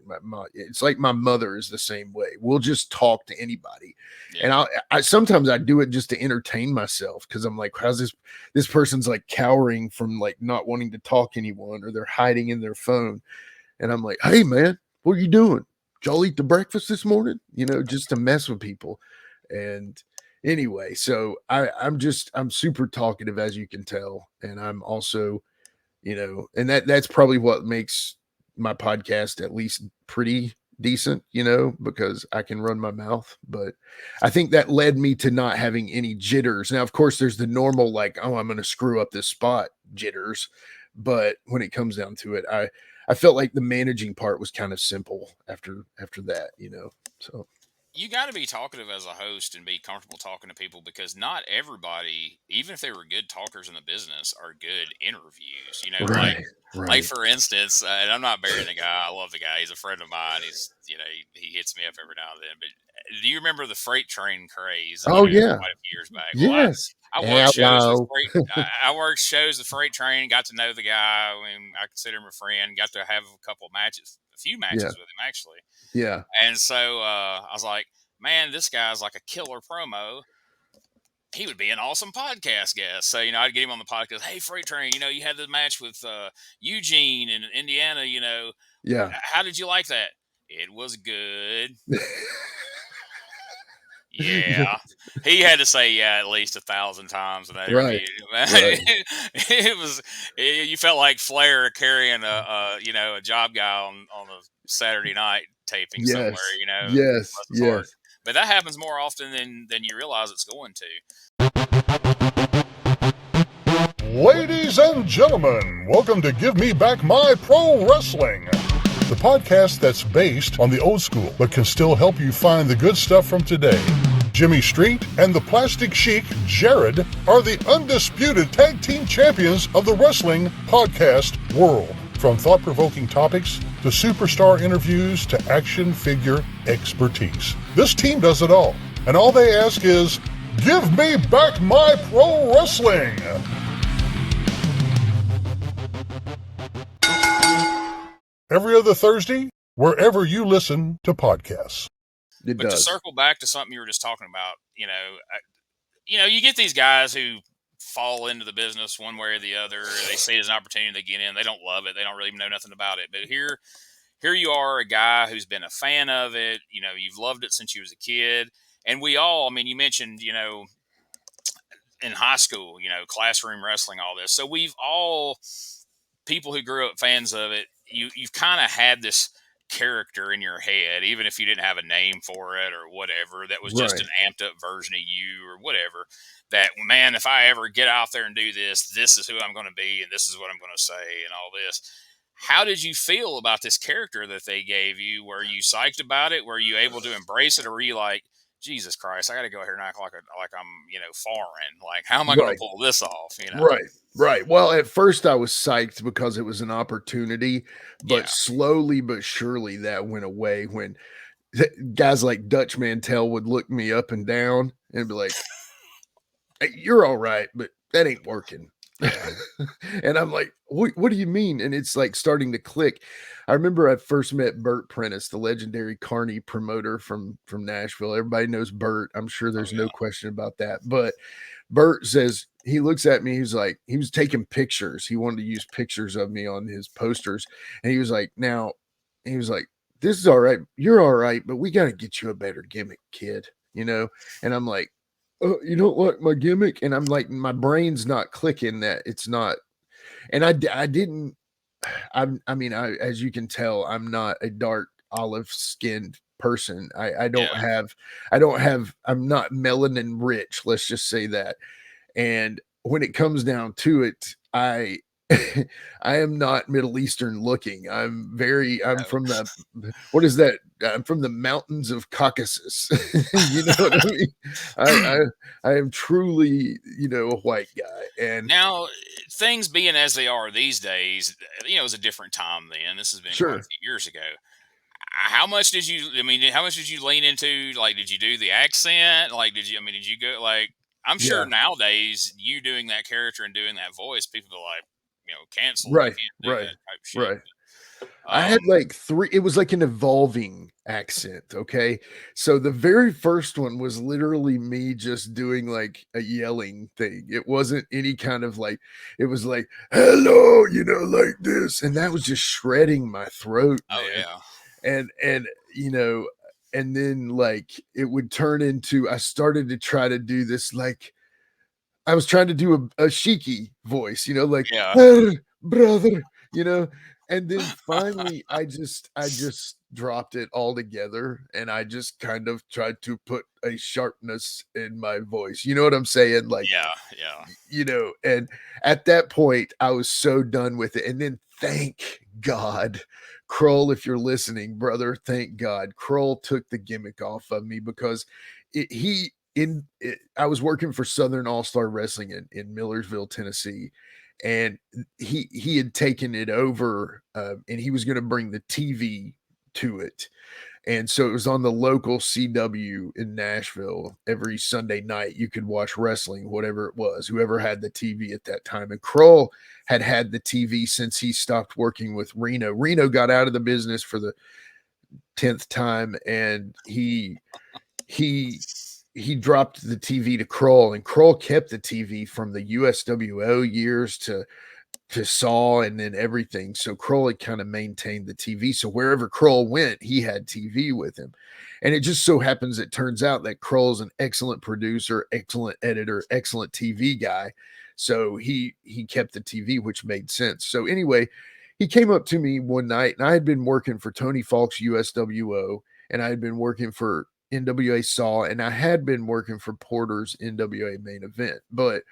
it's like my mother is the same way. We'll just talk to anybody. And Yeah. I sometimes I do it just to entertain myself because I'm like, how's this person's like cowering from like not wanting to talk to anyone, or they're hiding in their phone. And I'm like, hey man, what are you doing? Did y'all eat the breakfast this morning? You know, just to mess with people. And anyway, so I'm super talkative, as you can tell. And I'm also, and that's probably what makes my podcast at least pretty decent, because I can run my mouth. But I think that led me to not having any jitters. Now, of course, there's the normal, like, oh, I'm going to screw up this spot jitters. But when it comes down to it, I felt like the managing part was kind of simple after that, So You got to be talkative as a host and be comfortable talking to people, because not everybody, even if they were good talkers in the business, are good interviews. right, Like right. for instance, and I'm not burying the guy. I love the guy. He's a friend of mine. He's, he hits me up every now and then. But do you remember the freight train craze? Oh yeah. Quite a few years back. Well, Yes. I worked shows with Hello. freight. I worked shows with freight train. Got to know the guy. I mean, I consider him a friend. Got to have a few Yeah. matches with him actually. Yeah. And so I was like, man, this guy's like a killer promo. He would be an awesome podcast guest. So, I'd get him on the podcast. Hey, Freight Train, you had the match with Eugene in Indiana, Yeah. how did you like that? It was good. Yeah. Yeah. He had to say yeah at least 1,000 times in that Right. interview. Right. You felt like Flair carrying a job guy on a Saturday night taping somewhere, Yes. bless Yes. his heart. Yes. But that happens more often than you realize it's going to. Ladies and gentlemen, welcome to Give Me Back My Pro Wrestling, the podcast that's based on the old school but can still help you find the good stuff from today. Jimmy Street and the Plastic Chic, Jared, are the undisputed tag team champions of the wrestling podcast world. From thought-provoking topics to superstar interviews to action figure expertise, this team does it all. And all they ask is, give me back my pro wrestling! Every other Thursday, wherever you listen to podcasts. It But to does. circle back to something you were just talking about, you get these guys who fall into the business one way or the other. They see it as an opportunity, they get in. They don't love it. They don't really know nothing about it. But here you are, a guy who's been a fan of it. You've loved it since you was a kid. And we all, I mean, you mentioned, in high school, classroom wrestling, all this. So we've all, people who grew up fans of it, you've kind of had this character in your head, even if you didn't have a name for it or whatever, that was just an Right. amped up version of you or whatever, that, man, if I ever get out there and do this, this is who I'm going to be and this is what I'm going to say and all this. How did you feel about this character that they gave you? Were you psyched about it? Were you able to embrace it, or were you like, Jesus Christ, I got to go here and act like I'm, foreign. Like, how am I going to Right. pull this off? Right. Right. Well, at first I was psyched because it was an opportunity, but Yeah. slowly but surely that went away when guys like Dutch Mantel would look me up and down and be like, hey, you're all right, but that ain't working. Yeah. And I'm like, what do you mean? And it's like starting to click. I remember I first met Bert Prentice, the legendary Carney promoter from Nashville. Everybody knows Bert. I'm sure Oh there's yeah. no question about that. But Bert says, he looks at me, he's like, he was taking pictures. He wanted to use pictures of me on his posters. And he was like, this is all right. You're all right, but we got to get you a better gimmick, kid. And I'm like, oh, you don't like my gimmick? And I'm like, my brain's not clicking that it's not. And I didn't, I mean, as you can tell, I'm not a dark olive skinned person. Yeah. I'm not melanin rich, let's just say that. And when it comes down to it, I I am not Middle Eastern looking. I'm No. from the what is that? I'm from the mountains of Caucasus. You know what I mean? I I am truly, a white guy. And Now, things being as they are these days, it was a different time then. This has been quite a sure. few years ago. How much did you? I mean, how much did you lean into? Like, did you do the accent? Like, did you? I mean, did you go like? I'm sure Yeah. nowadays you doing that character and doing that voice, people are like, canceled. You Right. can't do Right. that type shit. Right. But, I had like three, it was like an evolving accent. Okay. So the very first one was literally me just doing like a yelling thing. It wasn't any kind of like, it was like, hello, like this. And that was just shredding my throat, oh man. yeah, And, you know, and then like it would turn into, I started to try to do this like, I was trying to do a Shiki voice, like, yeah, "Hey, brother, and then finally I just dropped it all together and I just kind of tried to put a sharpness in my voice. You know what I'm saying? Like, yeah, yeah, and at that point I was so done with it. And then thank God, Kroll, if you're listening, brother, thank God, Kroll took the gimmick off of me because I was working for Southern All Star Wrestling in Millersville, Tennessee, and he had taken it over, and he was going to bring the TV to it, and so it was on the local CW in Nashville every Sunday night. You could watch wrestling, whatever it was, whoever had the TV at that time. And Kroll had had the TV since he stopped working with Reno. Reno got out of the business for the 10th time, and he dropped the TV to Kroll, and Kroll kept the TV from the USWO years to Saw and then everything. So Kroll had kind of maintained the TV. So wherever Kroll went, he had TV with him. And it just so happens, it turns out that Kroll's an excellent producer, excellent editor, excellent TV guy. So he kept the TV, which made sense. So anyway, he came up to me one night, and I had been working for Tony Falk's USWO, and I had been working for NWA Saw, and I had been working for Porter's NWA Main Event. But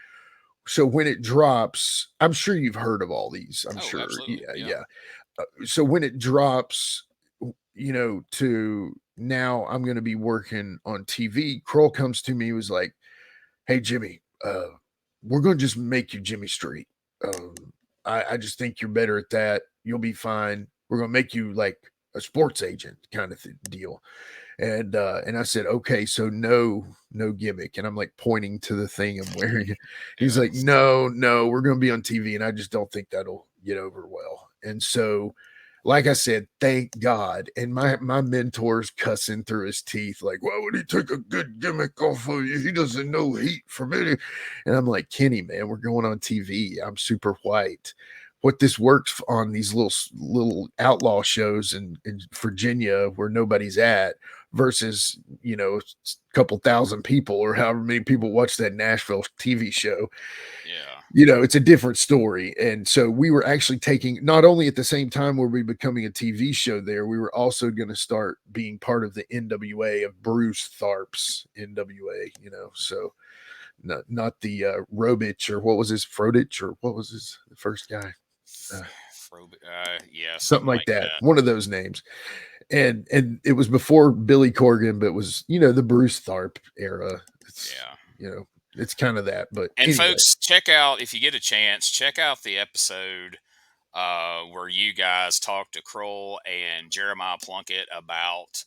so when it drops, I'm sure you've heard of all these. I'm oh, sure. absolutely, Yeah, yeah, yeah. So when it drops, to now I'm going to be working on TV. Kroll comes to me, was like, "Hey Jimmy, we're going to just make you Jimmy Street. I just think you're better at that. You'll be fine. We're going to make you like a sports agent kind of deal." And I said, okay, so no gimmick. And I'm like pointing to the thing I'm wearing. He's yeah. like, no, we're gonna be on TV, and I just don't think that'll get over well. And so, like I said, thank God. And my mentor's cussing through his teeth, like, why would he take a good gimmick off of you? He doesn't know heat from it. And I'm like, Kenny, man, we're going on TV. I'm super white. What this works on these little outlaw shows in Virginia where nobody's at versus a couple thousand people or however many people watch that Nashville TV show. Yeah. It's a different story. And so we were actually taking, not only at the same time were we becoming a TV show there, we were also going to start being part of the NWA of Bruce Tharp's NWA, so not the Robich, or what was his Frodich, or what was his the first guy, Yeah, something something like like that, that. one of those names. And it was before Billy Corgan, but it was the Bruce Tharp era. It's Yeah. it's kind of that. But And anyway, folks, check out, if you get a chance, check out the episode where you guys talked to Kroll and Jeremiah Plunkett about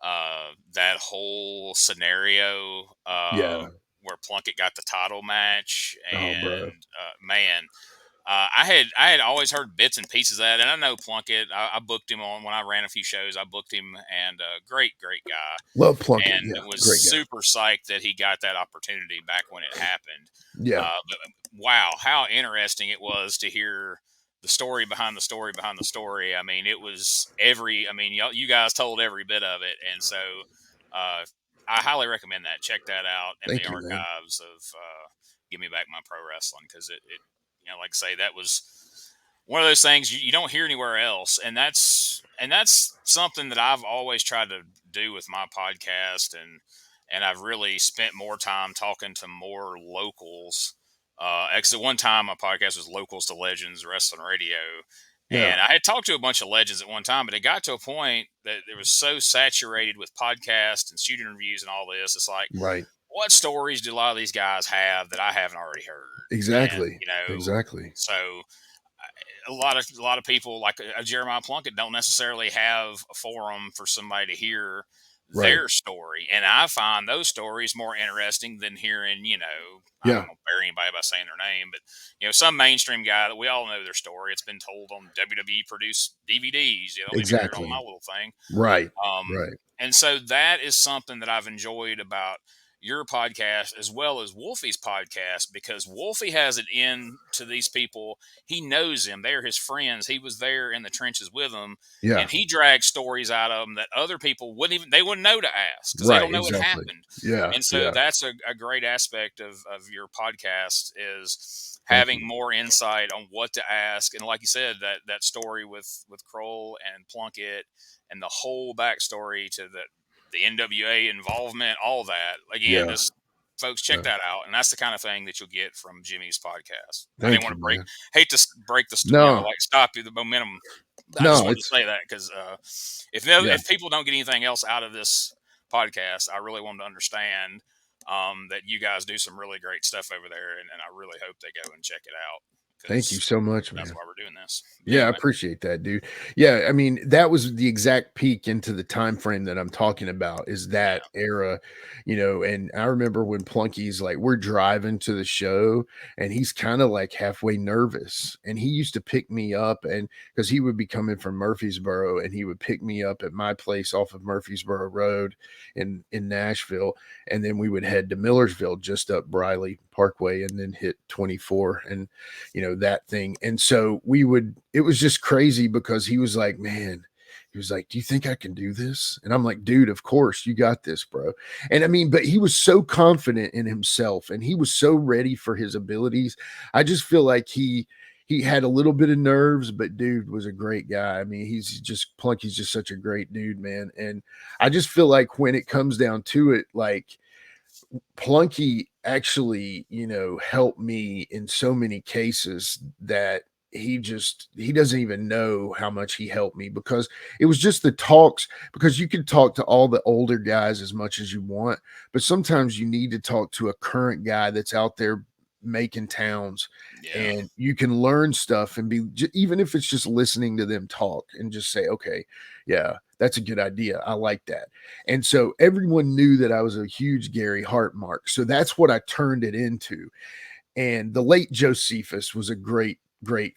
that whole scenario yeah. where Plunkett got the title match. Oh, bro. And man, I had always heard bits and pieces of that, and I know Plunkett. I booked him on when I ran a few shows. I booked him, and great guy, Love Plunkett. and Yeah, was great guy. super psyched that he got that opportunity back when it happened. Yeah. But wow, how interesting it was to hear the story behind the story behind the story. I mean, it was you guys told every bit of it, and so uh, I highly recommend that. Check that out in the Thank you, man. archives of Give Me Back My Pro Wrestling, because like I say, that was one of those things you don't hear anywhere else, and that's and that's something that I've always tried to do with my podcast, and I've really spent more time talking to more locals. Because at one time my podcast was Locals to Legends Wrestling Radio, Yeah. and I had talked to a bunch of legends at one time, but it got to a point that it was so saturated with podcasts and shooting reviews and all this. It's like, Right. what stories do a lot of these guys have that I haven't already heard? And Exactly. you know, Exactly. so a lot of people like a Jeremiah Plunkett don't necessarily have a forum for somebody to hear Right. their story, and I find those stories more interesting than hearing, you know, I Yeah. don't know, bury anybody by saying their name, but you know, some mainstream guy that we all know their story. It's been told on WWE produced DVDs. You don't need to hear it on my Exactly. little thing. Right. Um, Right. and so that is something that I've enjoyed about your podcast as well as Wolfie's podcast, because Wolfie has it in to these people. He knows them. They're his friends. He was there in the trenches with them, Yeah. and he drags stories out of them that other people they wouldn't know to ask because they Right. don't know it Exactly. happened. Yeah. And so Yeah. that's a great aspect of your podcast is Thank having you. more insight on what to ask. And like you said, that story with Kroll and Plunkett and the whole backstory to the NWA involvement, all that. Again, Yeah. just folks check Yeah. that out, and that's the kind of thing that you'll get from Jimmy's podcast. I Thank didn't want you, to man. hate to break the, No. like stop you the momentum. I just No. wanted to It's say that because yeah. if people don't get anything else out of this podcast, I really want them to understand that you guys do some really great stuff over there, and I really hope they go and check it out. Thank you so much, That's man. why we're doing this. Yeah, I Anyway, appreciate that, dude. Yeah, I mean, that was the exact peak into the time frame that I'm talking about, is that era, you know. And I remember when Plunky's like, we're driving to the show and he's kind of like halfway nervous. And he used to pick me up, and because he would be coming from Murfreesboro, and he would pick me up at my place off of Murfreesboro Road in Nashville. And then we would head to Millersville, just up Briley Parkway, and then hit 24 and, you know, that thing. And so it was just crazy because he was like, man, he was like, do you think I can do this? And I'm like, dude, of course you got this, bro. And I mean, but he was so confident in himself and he was so ready for his abilities. I just feel like he had a little bit of nerves, but dude was a great guy. I mean, he's just such a great dude, man. And I just feel like when it comes down to it, like, Plunky actually, you know, helped me in so many cases that he doesn't even know how much he helped me, because it was just the talks. Because you can talk to all the older guys as much as you want, but sometimes you need to talk to a current guy that's out there making towns, and you can learn stuff and even if it's just listening to them talk and just say, okay, yeah, that's a good idea, I like that. And so everyone knew that I was a huge Gary Hart mark, so that's what I turned it into. And the late Josephus was a great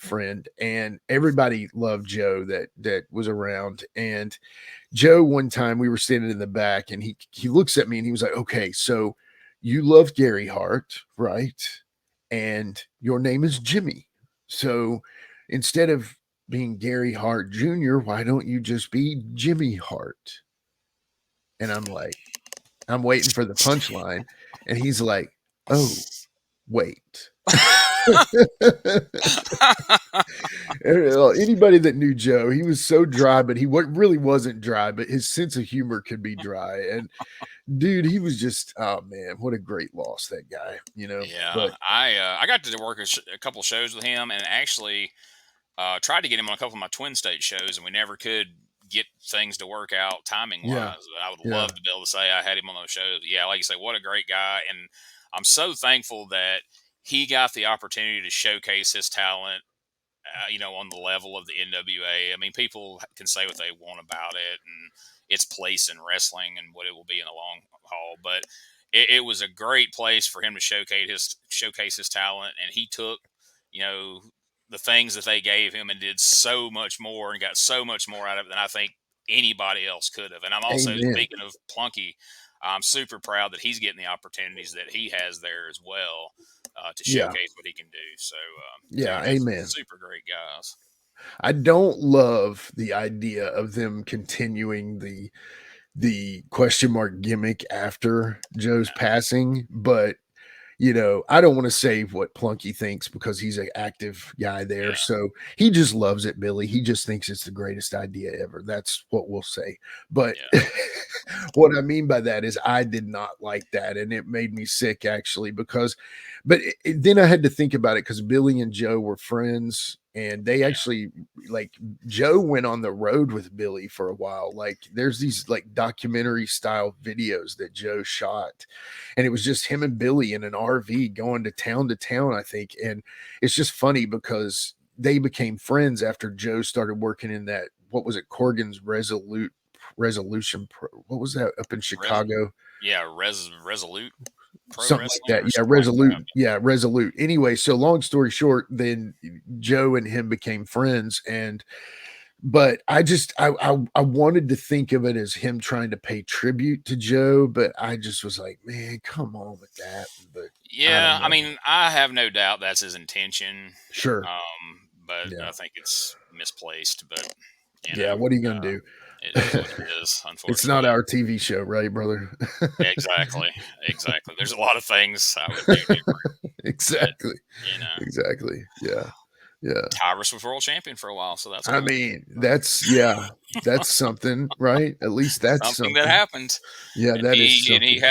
friend, and everybody loved Joe that was around. And Joe, one time we were standing in the back, and he looks at me and he was like, okay, so you love Gary Hart, right? And your name is Jimmy. So instead of being Gary Hart Jr., why don't you just be Jimmy Hart? And I'm like, I'm waiting for the punchline. And he's like, oh, wait. Anybody that knew Joe, he was so dry, but he really wasn't dry, but his sense of humor could be dry. And dude, he was just, oh man, what a great loss, that guy, you know. Yeah, But I got to work a couple shows with him, and actually tried to get him on a couple of my Twin State shows, and we never could get things to work out timing wise. yeah, I would yeah, love to be able to say I had him on those shows. Yeah, like you say, what a great guy, and I'm so thankful that he got the opportunity to showcase his talent. You know, on the level of the NWA. I mean, people can say what they want about it and its place in wrestling and what it will be in the long haul, but it was a great place for him to showcase his talent, and he took, you know, the things that they gave him and did so much more and got so much more out of it than I think anybody else could have. And I'm also, amen. speaking of Plunky, I'm super proud that he's getting the opportunities that he has there as well to Yeah, showcase what he can do. So, yeah, two just amen. super great guys. I don't love the idea of them continuing the question mark gimmick after Joe's passing, but I don't want to say what Plunky thinks because he's an active guy there. Yeah. So he just loves it, Billy. He just thinks it's the greatest idea ever. That's what we'll say. But Yeah. what I mean by that is I did not like that. And it made me sick, actually, but then I had to think about it because Billy and Joe were friends. And they actually, like, Joe went on the road with Billy for a while. Like, there's these like documentary style videos that Joe shot, and it was just him and Billy in an RV going to town, I think. And it's just funny because they became friends after Joe started working in that, what was it, Corgan's Resolution what was that up in Chicago? Resolute Pro Something like Wrestling that. or Yeah, something like that. Resolute. Anyway, so long story short, then Joe and him became friends. But I wanted to think of it as him trying to pay tribute to Joe, but I just was like, man, come on with that. But I Yeah, don't I know. mean, I have no doubt that's his intention. Sure. But Yeah. I think it's misplaced. But Yeah. What are you gonna do? it is what it is. It's not Unfortunately. our TV show, right, brother? Exactly. Exactly. There's a lot of things I would do different, but Exactly. you know, Exactly. Yeah. Yeah. Tyrus was world champion for a while, so that's I cool. mean, that's something, right? At least that's Something that something. happened, Yeah, and that is he something.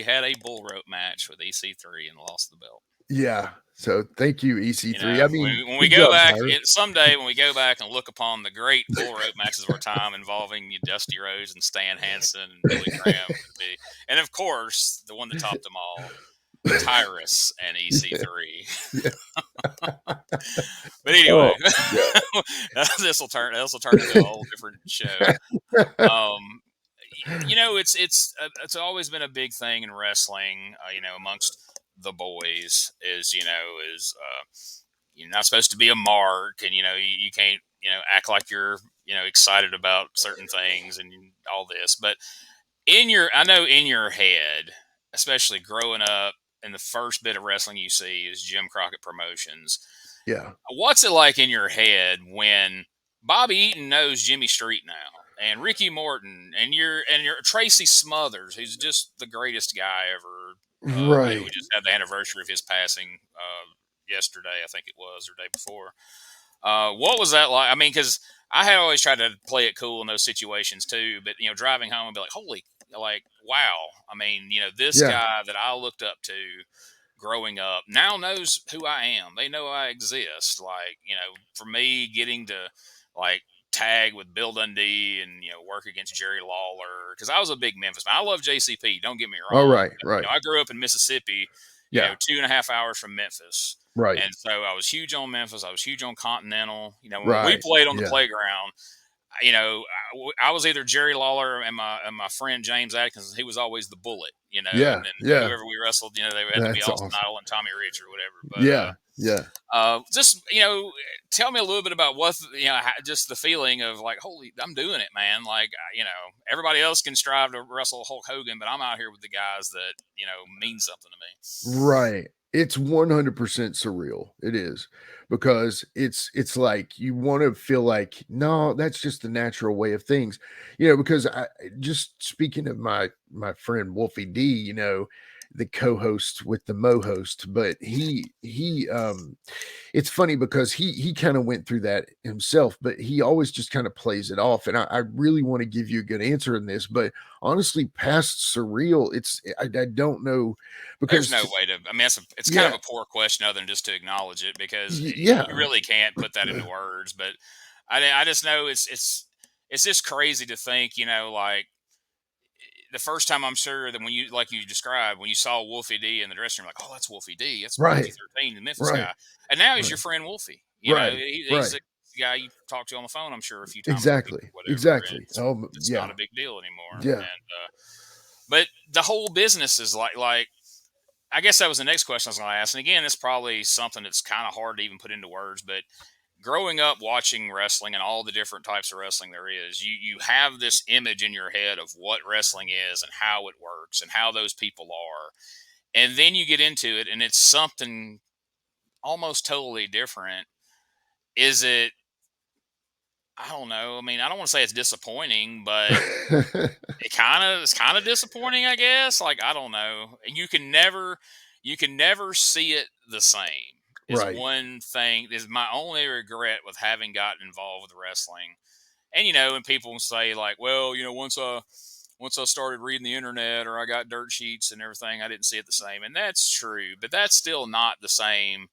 had a bull rope match with EC3 and lost the belt. Yeah. So thank you, You EC3. know, I mean, when we good go job, back Tyra. someday, when we go back and look upon the great bull rope matches of our time involving Dusty Rhodes and Stan Hansen and Billy Graham, and of course the one that topped them all, Tyrus and EC3. Yeah. But anyway, Oh, yeah. this will turn into a whole different show. Um, it's always been a big thing in wrestling. Amongst the boys is you're not supposed to be a mark, and you can't act like you're excited about certain things and all this. But I know in your head, especially growing up, and the first bit of wrestling you see is Jim Crockett Promotions. Yeah. What's it like in your head when Bobby Eaton knows Jimmy Street now, and Ricky Morton, and your Tracy Smothers, who's just the greatest guy ever? We Right. just had the anniversary of his passing yesterday, I think it was, or day before. What was that like? I mean, because I had always tried to play it cool in those situations too, but driving home and be like, holy, like, wow. I mean, this Yeah. guy that I looked up to growing up now knows who I am. They know I exist. Like, for me getting to like tag with Bill Dundee and work against Jerry Lawler, because I was a big Memphis man. I love JCP. Don't get me All wrong. right. Right. I grew up in Mississippi. Yeah. 2.5 hours from Memphis. Right. And so I was huge on Memphis. I was huge on Continental. When we Right. played on the Yeah. playground, I was either Jerry Lawler and my friend James Atkins. He was always the Bullet, Yeah. and then Yeah. whoever we wrestled, they had to be That's Austin awesome. Idol and Tommy Rich or whatever. Yeah. Yeah. But just tell me a little bit about what just the feeling of like, holy, I'm doing it, man. Like everybody else can strive to wrestle Hulk Hogan, but I'm out here with the guys that mean something to me. Right. It's 100% surreal. It is, because it's like you want to feel like, no, that's just the natural way of things. Because just speaking of my friend Wolfie D, the co-host with the Mo host, but he it's funny because he kind of went through that himself, but he always just kind of plays it off. And I really want to give you a good answer in this, but honestly, past surreal, I don't know, There's because no way to. I mean, it's kind of a poor question, other than just to acknowledge it, because yeah, you really can't put that into words. But I just know it's just crazy to think, like the first time, I'm sure that when you, like you described, when you saw Wolfie D in the dressing room, like, oh, that's Wolfie D, that's right, PG-13, the Memphis right, guy, and now he's right, your friend Wolfie. right, He's right. the guy you talked to on the phone, I'm sure, a few times a week, Exactly, or whatever. And exactly. Oh it's not yeah, a big deal anymore. yeah. And but the whole business is like. I guess that was the next question I was going to ask. And again, it's probably something that's kind of hard to even put into words, but growing up watching wrestling and all the different types of wrestling there is, you have this image in your head of what wrestling is and how it works and how those people are. And then you get into it and it's something almost totally different. Is it, I don't know. I mean, I don't want to say it's disappointing, but it's kind of disappointing, I guess. Like, I don't know. And you can never, you can never see it the same. Is Right. one thing, is my only regret with having gotten involved with wrestling. And and people say like, well, once I started reading the internet or I got dirt sheets and everything, I didn't see it the same. And that's true, but that's still not the same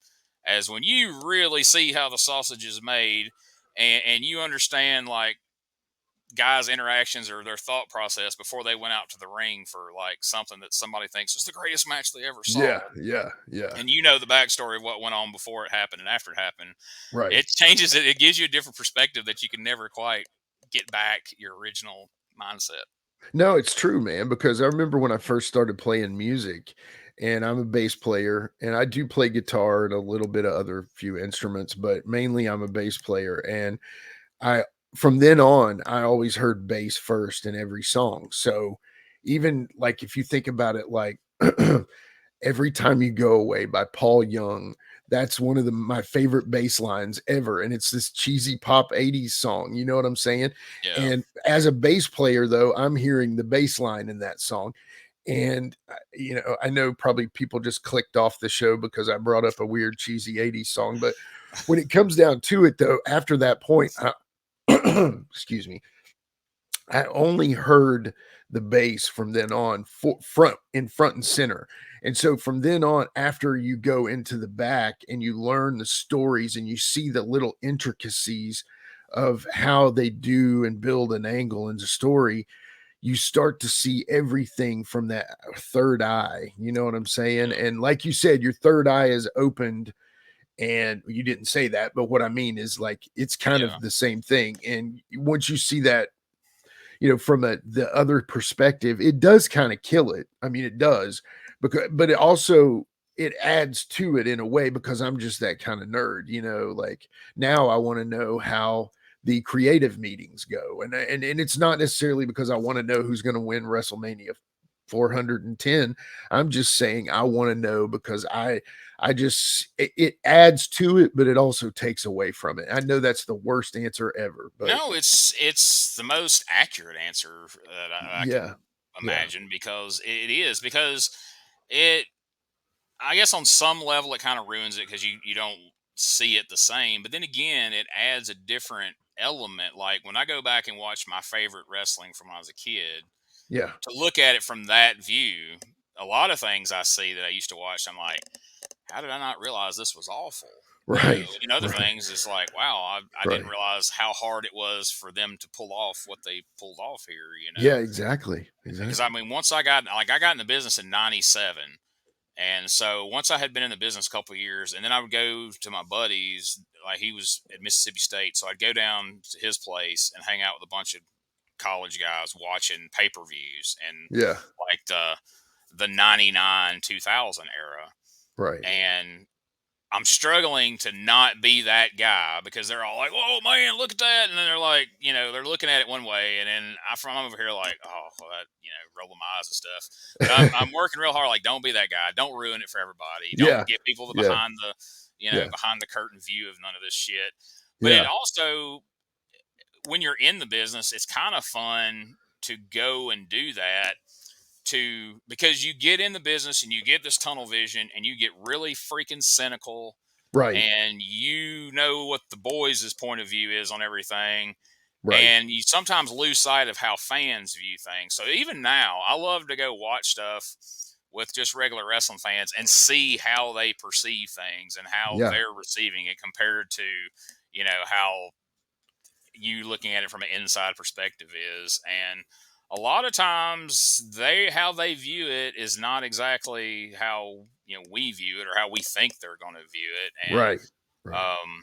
as when you really see how the sausage is made, and you understand like guys' interactions or their thought process before they went out to the ring for like something that somebody thinks is the greatest match they ever saw. Yeah. Yeah. Yeah. And you know the backstory of what went on before it happened and after it happened. Right. It changes it. It gives you a different perspective that you can never quite get back your original mindset. No, it's true, man, because I remember when I first started playing music, and I'm a bass player and I do play guitar and a little bit of other few instruments, but mainly I'm a bass player. And I from then on, I always heard bass first in every song. So even like if you think about it, like Every Time You Go Away by Paul Young, that's one of my favorite bass lines ever. And it's this cheesy pop 80s song. You know what I'm saying? Yeah. And as a bass player, though, I'm hearing the bass line in that song. And, I know probably people just clicked off the show because I brought up a weird, cheesy 80s song. But when it comes down to it, though, after that point, excuse me, I only heard the bass from then on front and center. And so from then on, after you go into the back and you learn the stories and you see the little intricacies of how they do and build an angle in the story, you start to see everything from that third eye. You know what I'm saying? Yeah. And like you said, your third eye is opened. And you didn't say that, but what I mean is like it's kind Yeah. of the same thing. And once you see that, from the other perspective, it does kind of kill it. I mean, it does, but it also it adds to it in a way because I'm just that kind of nerd, like now I want to know how the creative meetings go. And it's not necessarily because I want to know who's going to win WrestleMania 410. I'm just saying I want to know because I just it adds to it, but it also takes away from it. I know that's the worst answer ever, but No, it's the most accurate answer that I yeah, can yeah, imagine, because it is, because it, I guess on some level it kind of ruins it because you don't see it the same. But then again, it adds a different element. Like when I go back and watch my favorite wrestling from when I was a kid, yeah. to look at it from that view, a lot of things I see that I used to watch, I'm like, how did I not realize this was awful? Right, In other right, things, it's like, wow, I didn't right. realize how hard it was for them to pull off what they pulled off here. Yeah, exactly, Because I exactly. mean, once I got in the business in '97, and so once I had been in the business a couple of years, and then I would go to my buddies, like he was at Mississippi State, so I'd go down to his place and hang out with a bunch of college guys watching pay-per-views and Yeah, like the 99 2000 era. right. And I'm struggling to not be that guy because they're all like, "Oh man, look at that!" And then they're like, they're looking at it one way, and then I'm over here like, "Oh, well, that," rolling my eyes and stuff. But I'm working real hard. Like, don't be that guy. Don't ruin it for everybody. Don't Yeah, get people the yeah, yeah, behind the curtain view of none of this shit. But it yeah. also, when you're in the business, it's kind of fun to go and do that, because you get in the business and you get this tunnel vision and you get really freaking cynical, Right, and you know what the boys' point of view is on everything, right. and you sometimes lose sight of how fans view things. So even now, I love to go watch stuff with just regular wrestling fans and see how they perceive things and how Yeah, they're receiving it compared to how you looking at it from an inside perspective is. And a lot of times how they view it is not exactly how we view it or how we think they're going to view it. And right, right. um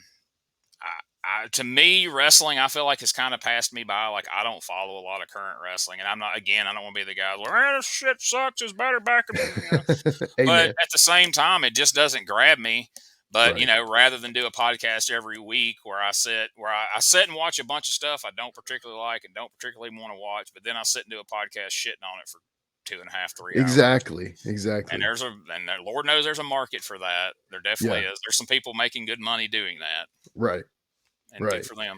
to me, wrestling, I feel like has kind of passed me by. Like, I don't follow a lot of current wrestling, and I'm not, again, I don't want to be the guy like, this shit sucks, it's better back in. But Amen. at the same time, it just doesn't grab me. But Right. rather than do a podcast every week where I sit and watch a bunch of stuff I don't particularly like and don't particularly want to watch, but then I sit and do a podcast shitting on it for 2.5, 3 hours. Exactly, And exactly. Lord knows there's a market for that. There definitely Yeah, is. There's some people making good money doing that, right, and good right. for them.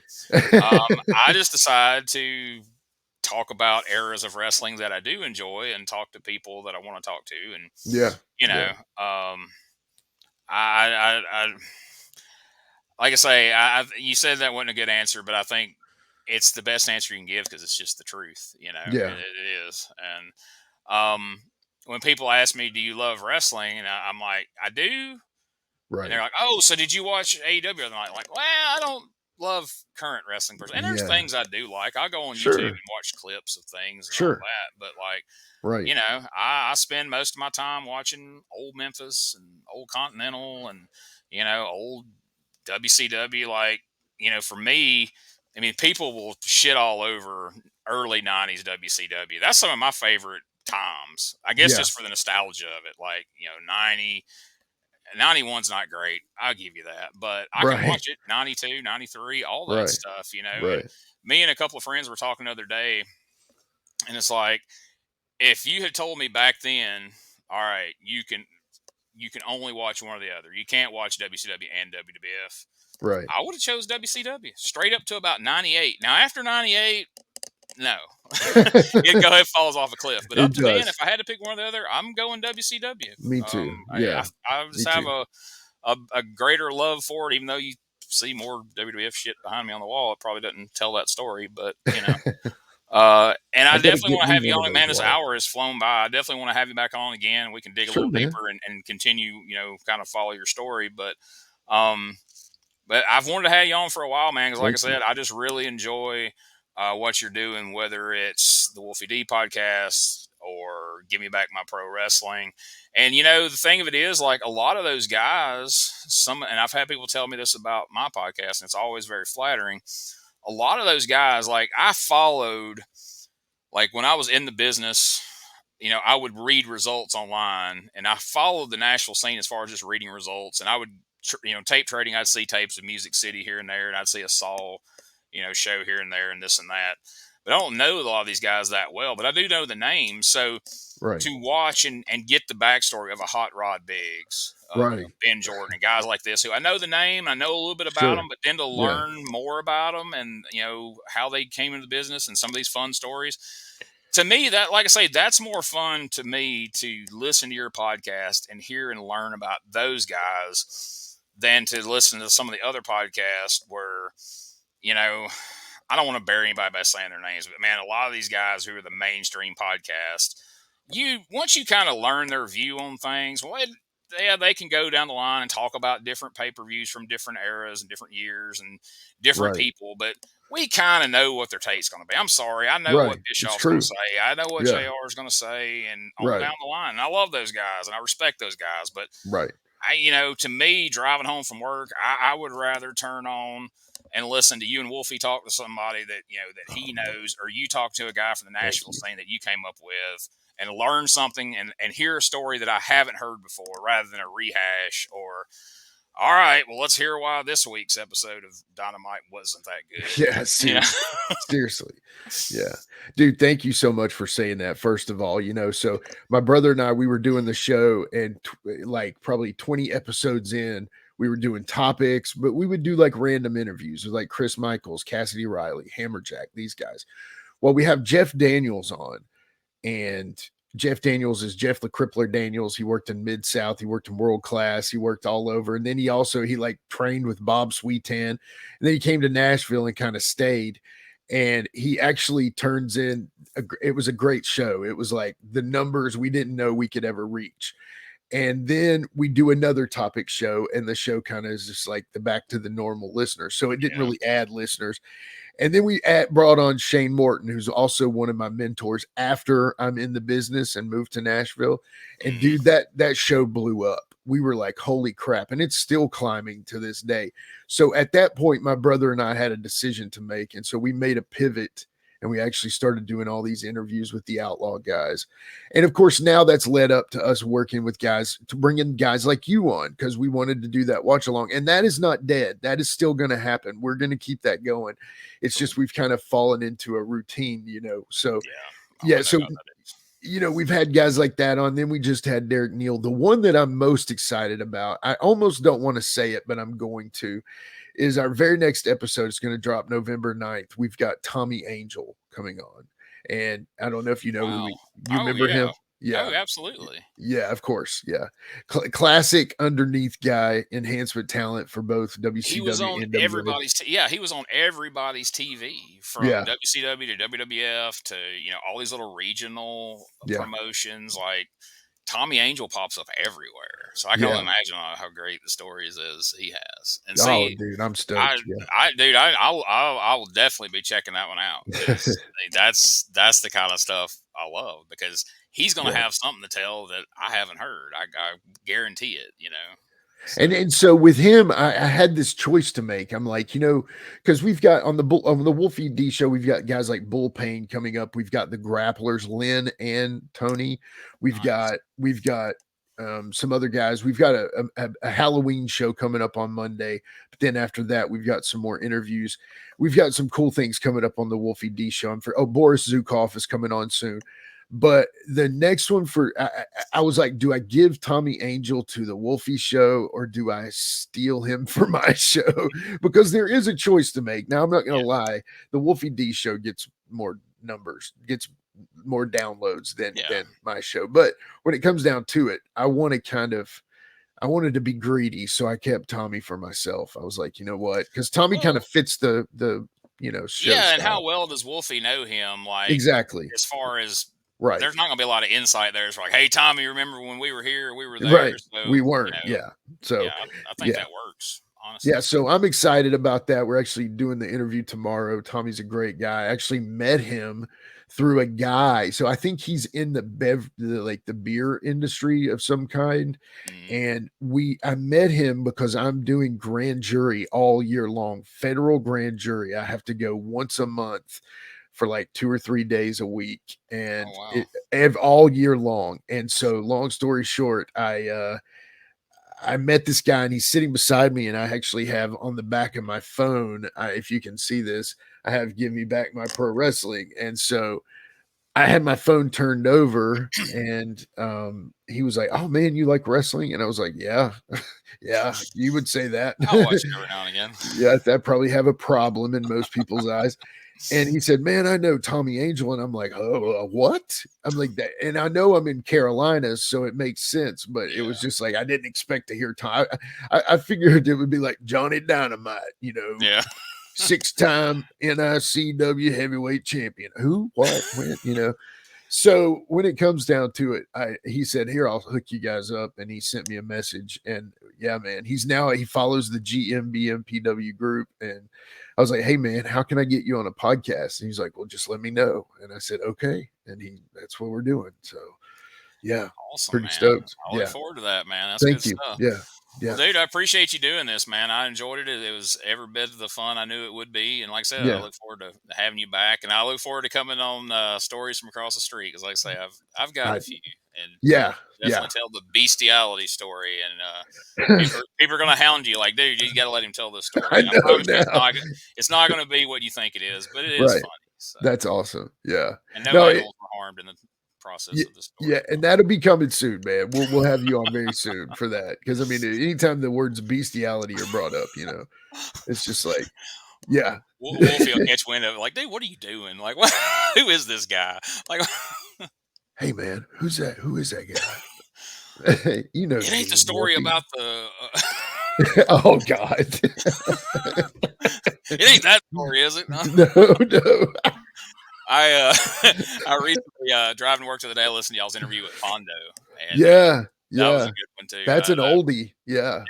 I just decide to talk about eras of wrestling that I do enjoy and talk to people that I want to talk to. And, Yeah. you know, I like I say, you said that wasn't a good answer, but I think it's the best answer you can give because it's just the truth. You know, Yeah. it is. And when people ask me, "Do you love wrestling?" and I'm like, "I do," and Right. they're like, "Oh, so did you watch AEW?" And I'm like, "Well, I don't love current wrestling person." And there's Yeah. things I do like. I go on YouTube Sure. and watch clips of things and all Sure. that. But like, Right. you know, I spend most of my time watching old Memphis and old Continental and old WCW. Like, for me, I mean, people will shit all over early 90s WCW. That's some of my favorite times, I guess, Yeah. just for the nostalgia of it. Like, 91's not great. I'll give you that. But I can Right. watch it 92, 93, all that Right. stuff, And Right. me and a couple of friends were talking the other day, and it's like, if you had told me back then, all right, you can only watch one or the other. You can't watch WCW and WWF. Right. I would have chose WCW straight up to about 98. Now after 98, no, it falls off a cliff. But up It to then, does. if I had to pick one or the other, I'm going WCW. Me too. Yeah. I Me just have too. a greater love for it, even though you see more WWF shit behind me on the wall. It probably doesn't tell that story, but and I I gotta definitely get want to me have you one of on. those Man, this walls. hour has flown by. I definitely want to have you back on again. We can dig a Sure, little man. deeper and continue, kind of follow your story. Um, but I've wanted to have you on for a while, man, because like I Thank you. said, I just really enjoy what you're doing, whether it's the Wolfie D podcast or Give Me Back My Pro Wrestling. And, the thing of it is, like, a lot of those guys, and I've had people tell me this about my podcast, and it's always very flattering. A lot of those guys, like, I followed, like, when I was in the business, I would read results online, and I followed the Nashville scene as far as just reading results. And I would, tape trading. I'd see tapes of Music City here and there, and I'd see a Saul, show here and there, and this and that. But I don't know a lot of these guys that well, but I do know the names. So Right. to watch and get the backstory of a Hot Rod Biggs, Right. Ben Jordan, and guys like this, who I know the name, I know a little bit about Sure. them, but then to Yeah. learn more about them and, how they came into the business and some of these fun stories, to me, that, like I say, that's more fun to me to listen to your podcast and hear and learn about those guys than to listen to some of the other podcasts where, I don't want to bury anybody by saying their names, but man, a lot of these guys who are the mainstream podcast, once you kind of learn their view on things, well, they can go down the line and talk about different pay-per-views from different eras and different years and different Right. people, but we kind of know what their taste's going to be. I'm sorry. I know Right. what It's Bischoff's going true. to say. I know what Yeah. JR is going to say, and on Right. down the line. And I love those guys and I respect those guys. But, Right. to me, driving home from work, I would rather turn on and listen to you and Wolfie talk to somebody that, that he knows, or you talk to a guy from the Nashville scene that you came up with, and learn something and hear a story that I haven't heard before rather than a rehash or, all right, well, let's hear why this week's episode of Dynamite wasn't that good. Yeah. Seriously. Seriously. Yeah. Dude, thank you so much for saying that. First of all, so my brother and I, we were doing the show, and like probably 20 episodes in, we were doing topics, but we would do like random interviews with like Chris Michaels, Cassidy Riley, Hammerjack, these guys. Well, we have Jeff Daniels on, and Jeff Daniels is Jeff the Crippler Daniels. He worked in Mid-South. He worked in World Class. He worked all over. And then he like trained with Bob Sweetan. And then he came to Nashville and kind of stayed. And he actually turns in, it was a great show. It was like the numbers we didn't know we could ever reach. And then we do another topic show, and the show kind of is just like the back to the normal listeners. So it didn't really add listeners. And then we brought on Shane Morton, who's also one of my mentors after I'm in the business and moved to Nashville. And dude, that show blew up. We were like, holy crap. And it's still climbing to this day. So at that point, my brother and I had a decision to make. And so we made a pivot, and we actually started doing all these interviews with the Outlaw guys. And of course, now that's led up to us working with guys, to bring in guys like you on, because we wanted to do that watch along. And that is not dead. That is still going to happen. We're going to keep that going. It's just we've kind of fallen into a routine, So, so, we've had guys like that on. Then we just had Derek Neal. The one that I'm most excited about, I almost don't want to say it, but I'm going to, is our very next episode. It's going to drop November 9th. We've got Tommy Angel coming on. And I don't know if you know who Wow. you Oh remember yeah. him? Yeah. Oh, absolutely. Yeah, of course. Yeah. Classic underneath guy, enhancement talent for both He was WCW on and WWE. everybody's yeah, he was on everybody's TV from Yeah. WCW to WWF to, all these little regional Yeah. promotions. Like Tommy Angel pops up everywhere. So I can only Yeah. imagine how great the stories is he has. And Oh, see, dude, I'm I stoked. Yeah. dude, I will definitely be checking that one out because that's the kind of stuff I love because he's going to Yeah. have something to tell that I haven't heard. I guarantee it. So And so with him, I had this choice to make. I'm like, because we've got on the Wolfie D show, we've got guys like Bull Payne coming up. We've got the grapplers, Lynn and Tony. We've nice. got some other guys. We've got a Halloween show coming up on Monday. But then after that, we've got some more interviews. We've got some cool things coming up on the Wolfie D show. Boris Zukov is coming on soon. But the next one I was like, do I give Tommy Angel to the Wolfie show or do I steal him for my show? Because there is a choice to make. Now, I'm not going Yeah. to lie. The Wolfie D show gets more numbers, gets more downloads than my show. But when it comes down to it, I wanted to be greedy. So I kept Tommy for myself. I was like, you know what? Because Tommy kind of Well, fits the show yeah, and how style. well does Wolfie know him? Like, Exactly. as far as Right. there's not going to be a lot of insight there. It's like, hey, Tommy, remember when we were here? We were there. Right. So, We weren't. Yeah. So, yeah, I think that works, honestly. Yeah. So I'm excited about that. We're actually doing the interview tomorrow. Tommy's a great guy. I actually met him through a guy. So I think he's in the beer industry of some kind. And I met him because I'm doing grand jury all year long, federal grand jury. I have to go once a month for like 2 or 3 days a week and all year long. And so long story short, I met this guy and he's sitting beside me and I actually have on the back of my phone, if you can see this, I have Give Me Back My Pro Wrestling. And so I had my phone turned over and he was like, oh man, you like wrestling? And I was like, yeah, yeah, you would say that. I'll watch it every now and again. Yeah, that probably have a problem in most people's eyes. And he said, man, I know Tommy Angel. And I'm like, oh, what? I'm like that. And I know I'm in Carolina, so it makes sense. But it was just like, I didn't expect to hear Tom. I figured it would be like Johnny Dynamite, Yeah. 6-time NICW heavyweight champion. Who, what, when, So when it comes down to it, he said, here, I'll hook you guys up. And he sent me a message. And yeah, man, he follows the GMBMPW group. And I was like, hey man, how can I get you on a podcast? And he's like, well, just let me know. And I said, okay. And that's what we're doing. So yeah, awesome, pretty man. stoked. I look forward to that, man. That's Thank good you. stuff. Yeah. Yeah. Well, dude, I appreciate you doing this, man. I enjoyed it. It was every bit of the fun I knew it would be. And like I said, I look forward to having you back. And I look forward to coming on Stories from Across the Street. Because like I say, I've got a few. And definitely tell the bestiality story. And people are going to hound you like, dude, you got to let him tell this story. I know it's not going to be what you think it is, but it is funny. So. That's awesome. Yeah. And no animals were harmed in the process of the story. Yeah, and that'll be coming soon, man. We'll have you on very soon for that. Because I mean, anytime the words bestiality are brought up, it's just like, yeah. Wolfie will catch wind of it, like, dude, what are you doing? Like, what? Who is this guy? Like, hey, man, who's that? Who is that guy? It ain't the story about the. Oh God! It ain't that story, is it? No. I recently driving to work the other day, I listened to y'all's interview with Fondo. And that was a good one too. That's an oldie. Yeah.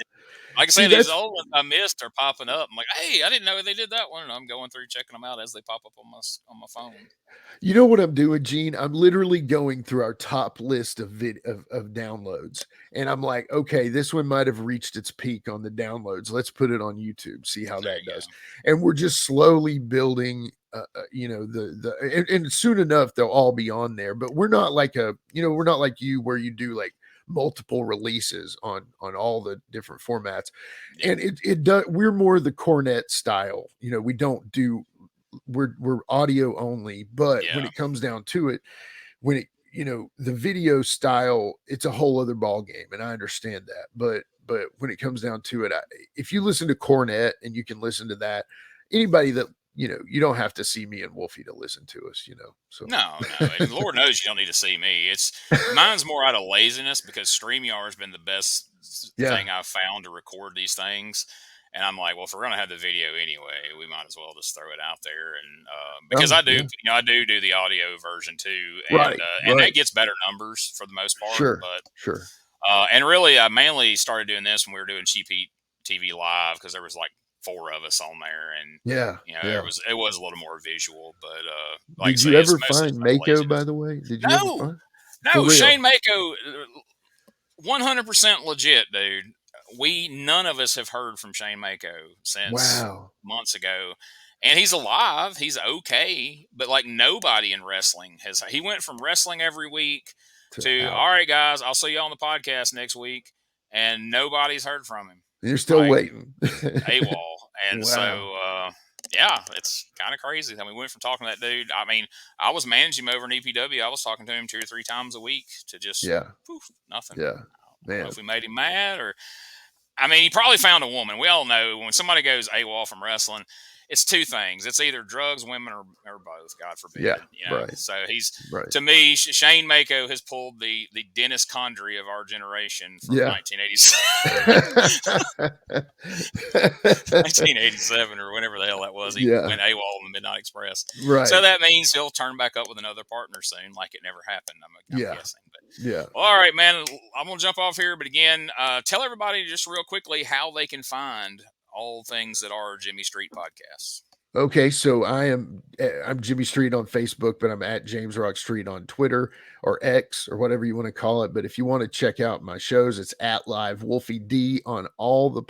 Like I say, these old ones I missed are popping up. I'm like, hey, I didn't know they did that one. And I'm going through checking them out as they pop up on my phone. You know what I'm doing, Gene? I'm literally going through our top list of downloads. And I'm like, okay, this one might have reached its peak on the downloads. Let's put it on YouTube, see how that does. And we're just slowly building, and soon enough, they'll all be on there. But we're not like we're not like you where you do like multiple releases on all the different formats. And it does, we're more the cornet style. We don't do, we're audio only, but when it comes down to it, when it, the video style, it's a whole other ball game. And I understand that, but when it comes down to it, if you listen to cornet and you can listen to that, anybody that you don't have to see me and Wolfie to listen to us, So No. And Lord knows you don't need to see me. Mine's more out of laziness because StreamYard has been the best thing I've found to record these things. And I'm like, well, if we're going to have the video anyway, we might as well just throw it out there. And because I do the audio version too. And, and that gets better numbers for the most part. Sure. And really, I mainly started doing this when we were doing Cheap Heat TV Live because there was like 4 of us on there, and it was a little more visual. But did you ever find Mako? By the way, did you ever find? No, Shane Mako, 100% legit, dude. None of us have heard from Shane Mako since months ago, and he's alive. He's okay, but like nobody in wrestling has. He went from wrestling every week to all right, guys, I'll see you on the podcast next week, and nobody's heard from him. You're still waiting. AWOL. And so, it's kind of crazy. I mean, we went from talking to that dude. I mean, I was managing him over in EPW. I was talking to him 2 or 3 times a week to just nothing. Yeah. I don't know if we made him mad or. I mean, he probably found a woman. We all know when somebody goes AWOL from wrestling, it's 2 things. It's either drugs, women, or both, God forbid. Yeah, right. So he's, to me, Shane Mako has pulled the Dennis Condrey of our generation from 1987 or whenever the hell that was. He went AWOL in the Midnight Express. Right. So that means he'll turn back up with another partner soon, like it never happened, I'm guessing. But, well, all right, man. I'm going to jump off here. But again, tell everybody just real quickly how they can find all things that are Jimmy Street podcasts. Okay, so I'm Jimmy Street on Facebook, but I'm at James Rock Street on Twitter or X or whatever you want to call it. But if you want to check out my shows, it's at Live Wolfie D on all the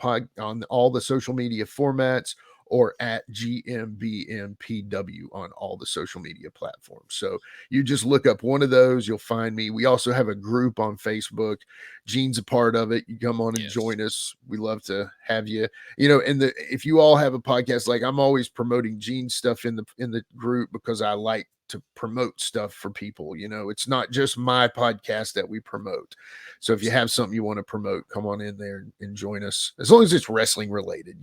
social media formats, or at GMBMPW on all the social media platforms. So you just look up one of those, you'll find me. We also have a group on Facebook. Gene's a part of it. You come on and join us. We love to have you. And if you all have a podcast, like I'm always promoting Gene's stuff in the group because I like to promote stuff for people. It's not just my podcast that we promote. So if you have something you want to promote, come on in there and join us. As long as it's wrestling related,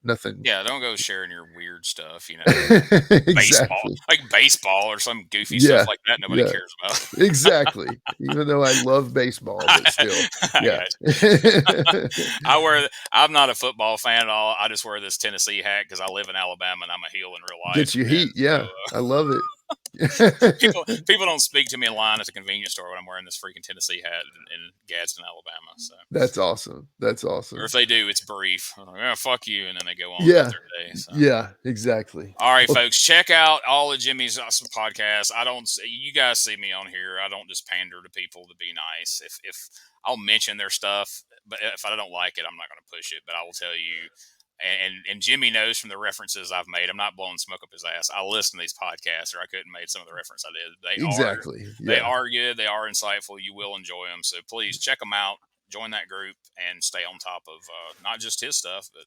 nothing. Yeah, don't go sharing your weird stuff, Exactly. baseball or some goofy stuff like that nobody cares about. Exactly. Even though I love baseball, but still. Yeah. I'm not a football fan at all. I just wear this Tennessee hat because I live in Alabama and I'm a heel in real life. Gets you heat. Yeah. So, I love it. people don't speak to me in line at the convenience store when I'm wearing this freaking Tennessee hat in Gadsden, Alabama. So that's awesome. Or if they do, it's brief. I'm like, fuck you, and then they go on with their day. So. Yeah, exactly. All right, folks, check out all of Jimmy's awesome podcasts. You guys see me on here. I don't just pander to people to be nice. If I'll mention their stuff, but if I don't like it, I'm not going to push it. But I will tell you. And Jimmy knows from the references I've made. I'm not blowing smoke up his ass. I listen to these podcasts, or I couldn't have made some of the reference I did. They are good. They are insightful. You will enjoy them. So please check them out. Join that group and stay on top of not just his stuff, but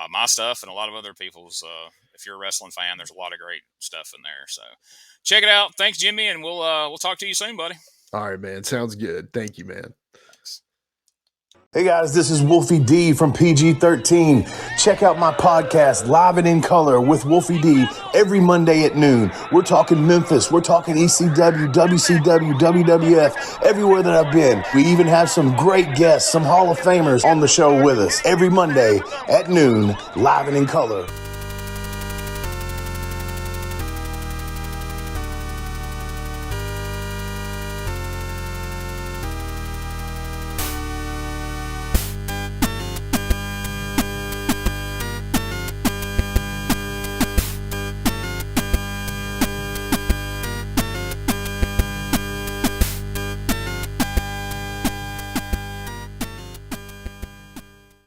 my stuff and a lot of other people's. If you're a wrestling fan, there's a lot of great stuff in there. So check it out. Thanks, Jimmy, and we'll talk to you soon, buddy. All right, man. Sounds good. Thank you, man. Hey guys, this is Wolfie D from PG-13. Check out my podcast, Live and in Color with Wolfie D, every Monday at noon. We're talking Memphis, we're talking ECW, WCW, WWF, everywhere that I've been. We even have some great guests, some Hall of Famers on the show with us every Monday at noon, Live and in Color.